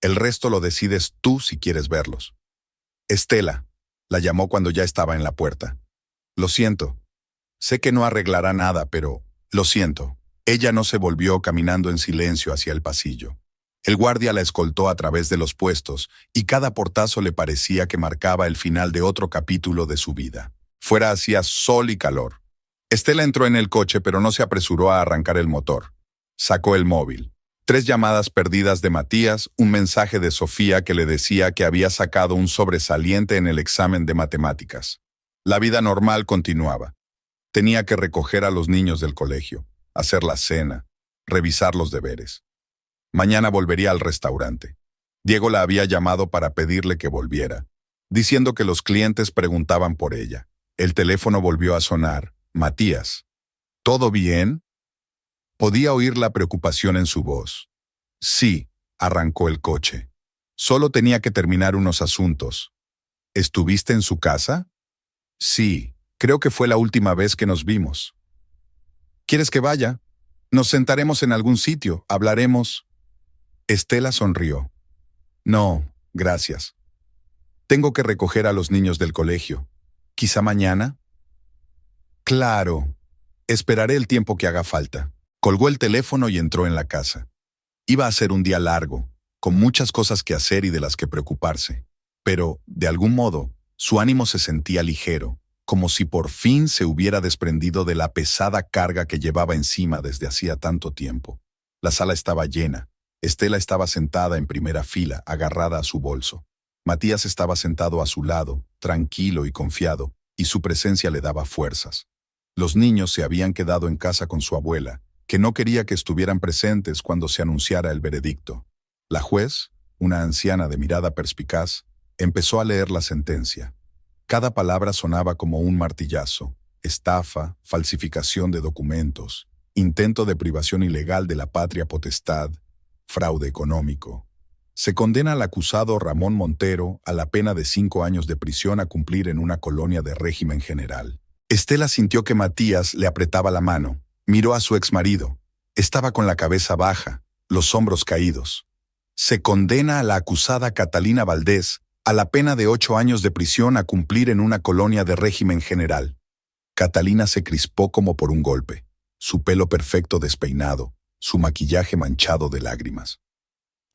El resto lo decides tú si quieres verlos». «Estela», la llamó cuando ya estaba en la puerta. «Lo siento. Sé que no arreglará nada, pero lo siento». Ella no se volvió, caminando en silencio hacia el pasillo. El guardia la escoltó a través de los puestos y cada portazo le parecía que marcaba el final de otro capítulo de su vida. Fuera hacía sol y calor. Estela entró en el coche, pero no se apresuró a arrancar el motor. Sacó el móvil. 3 llamadas perdidas de Matías, un mensaje de Sofía que le decía que había sacado un sobresaliente en el examen de matemáticas. La vida normal continuaba. Tenía que recoger a los niños del colegio, hacer la cena, revisar los deberes. Mañana volvería al restaurante. Diego la había llamado para pedirle que volviera, diciendo que los clientes preguntaban por ella. El teléfono volvió a sonar. «Matías, ¿todo bien?». Podía oír la preocupación en su voz. «Sí», Arrancó el coche. Solo tenía que terminar unos asuntos. ¿Estuviste en su casa? Sí, creo que fue la última vez que nos vimos. ¿Quieres que vaya? Nos sentaremos en algún sitio, hablaremos. Estela sonrió. No, gracias. Tengo que recoger a los niños del colegio. ¿Quizá mañana? Claro. Esperaré el tiempo que haga falta. Colgó el teléfono y entró en la casa. Iba a ser un día largo, con muchas cosas que hacer y de las que preocuparse. Pero, de algún modo, su ánimo se sentía ligero, como si por fin se hubiera desprendido de la pesada carga que llevaba encima desde hacía tanto tiempo. La sala estaba llena. Estela estaba sentada en primera fila, agarrada a su bolso. Matías estaba sentado a su lado, tranquilo y confiado, y su presencia le daba fuerzas. Los niños se habían quedado en casa con su abuela, que no quería que estuvieran presentes cuando se anunciara el veredicto. La juez, una anciana de mirada perspicaz, empezó a leer la sentencia. Cada palabra sonaba como un martillazo: estafa, falsificación de documentos, intento de privación ilegal de la patria potestad, fraude económico. Se condena al acusado Ramón Montero a la pena de 5 años de prisión a cumplir en una colonia de régimen general. Estela sintió que Matías le apretaba la mano. Miró a su exmarido. Estaba con la cabeza baja, los hombros caídos. Se condena a la acusada Catalina Valdés a la pena de 8 años de prisión a cumplir en una colonia de régimen general. Catalina se crispó como por un golpe, su pelo perfecto despeinado, su maquillaje manchado de lágrimas.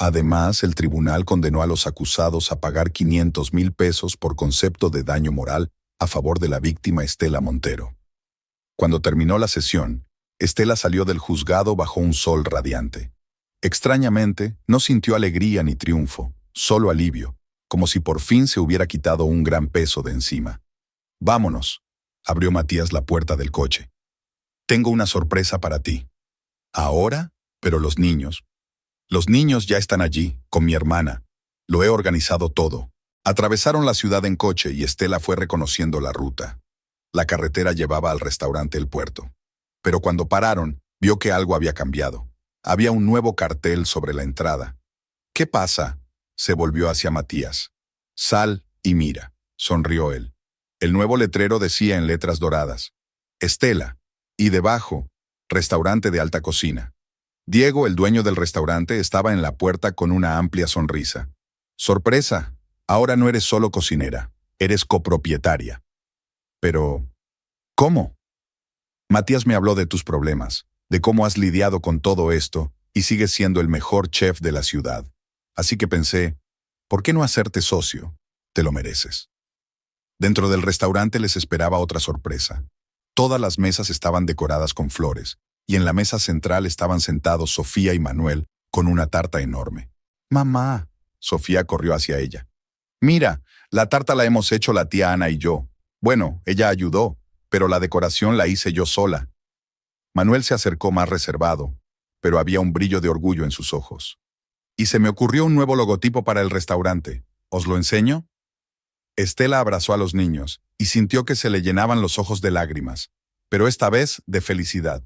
Además, el tribunal condenó a los acusados a pagar 500,000 pesos por concepto de daño moral a favor de la víctima Estela Montero. Cuando terminó la sesión, Estela salió del juzgado bajo un sol radiante. Extrañamente, no sintió alegría ni triunfo, solo alivio, como si por fin se hubiera quitado un gran peso de encima. «Vámonos», abrió Matías la puerta del coche. «Tengo una sorpresa para ti». «¿Ahora? Pero los niños». «Los niños ya están allí, con mi hermana. Lo he organizado todo». Atravesaron la ciudad en coche y Estela fue reconociendo la ruta. La carretera llevaba al restaurante El Puerto. Pero cuando pararon, vio que algo había cambiado. Había un nuevo cartel sobre la entrada. «¿Qué pasa?», se volvió hacia Matías. «Sal y mira», sonrió él. El nuevo letrero decía en letras doradas: «Estela», y debajo: «Restaurante de alta cocina». Diego, el dueño del restaurante, estaba en la puerta con una amplia sonrisa. «Sorpresa, ahora no eres solo cocinera, eres copropietaria». «Pero, ¿cómo?». «Matías me habló de tus problemas, de cómo has lidiado con todo esto y sigues siendo el mejor chef de la ciudad. Así que pensé, ¿por qué no hacerte socio? Te lo mereces». Dentro del restaurante les esperaba otra sorpresa. Todas las mesas estaban decoradas con flores, y en la mesa central estaban sentados Sofía y Manuel con una tarta enorme. «Mamá», Sofía corrió hacia ella. «Mira, la tarta la hemos hecho la tía Ana y yo. Bueno, ella ayudó, pero la decoración la hice yo sola». Manuel se acercó más reservado, pero había un brillo de orgullo en sus ojos. «Y se me ocurrió un nuevo logotipo para el restaurante. ¿Os lo enseño?». Estela abrazó a los niños y sintió que se le llenaban los ojos de lágrimas, pero esta vez de felicidad.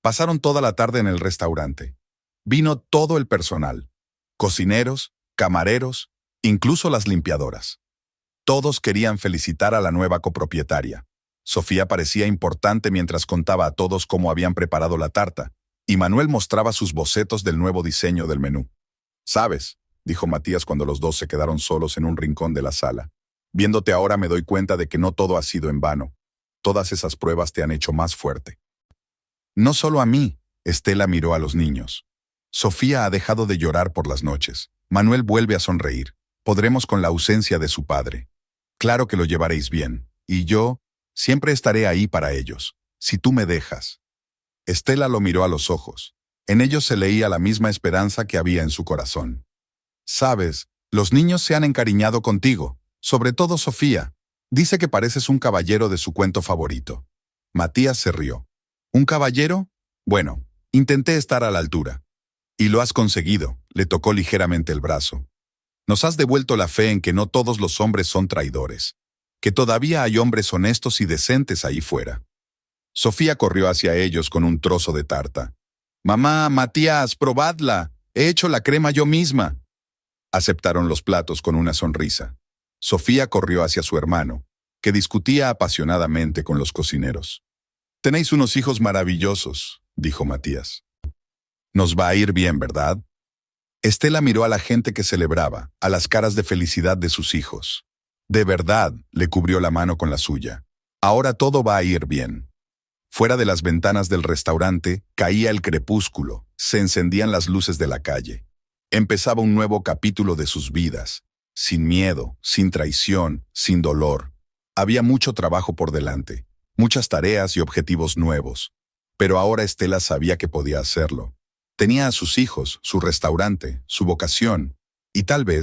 Pasaron toda la tarde en el restaurante. Vino todo el personal: cocineros, camareros, incluso las limpiadoras. Todos querían felicitar a la nueva copropietaria. Sofía parecía importante mientras contaba a todos cómo habían preparado la tarta, y Manuel mostraba sus bocetos del nuevo diseño del menú. «¿Sabes?», dijo Matías cuando los dos se quedaron solos en un rincón de la sala. «Viéndote ahora me doy cuenta de que no todo ha sido en vano. Todas esas pruebas te han hecho más fuerte». «No solo a mí», Estela miró a los niños. «Sofía ha dejado de llorar por las noches. Manuel vuelve a sonreír. Podremos con la ausencia de su padre. Claro que lo llevaréis bien. Y yo siempre estaré ahí para ellos, si tú me dejas». Estela lo miró a los ojos. En ellos se leía la misma esperanza que había en su corazón. «Sabes, los niños se han encariñado contigo, sobre todo Sofía. Dice que pareces un caballero de su cuento favorito». Matías se rió. «¿Un caballero? Bueno, intenté estar a la altura». «Y lo has conseguido», le tocó ligeramente el brazo. «Nos has devuelto la fe en que no todos los hombres son traidores, que todavía hay hombres honestos y decentes ahí fuera». Sofía corrió hacia ellos con un trozo de tarta. «Mamá, Matías, probadla. He hecho la crema yo misma. Aceptaron los platos con una sonrisa. Sofía corrió hacia su hermano, que discutía apasionadamente con los cocineros. Tenéis unos hijos maravillosos, dijo Matías. Nos va a ir bien, ¿verdad? Estela miró a la gente que celebraba, a las caras de felicidad de sus hijos. De verdad, le cubrió la mano con la suya. Ahora todo va a ir bien. Fuera de las ventanas del restaurante caía el crepúsculo, se encendían las luces de la calle. Empezaba un nuevo capítulo de sus vidas, sin miedo, sin traición, sin dolor. Había mucho trabajo por delante, muchas tareas y objetivos nuevos. Pero ahora Estela sabía que podía hacerlo. Tenía a sus hijos, su restaurante, su vocación, y tal vez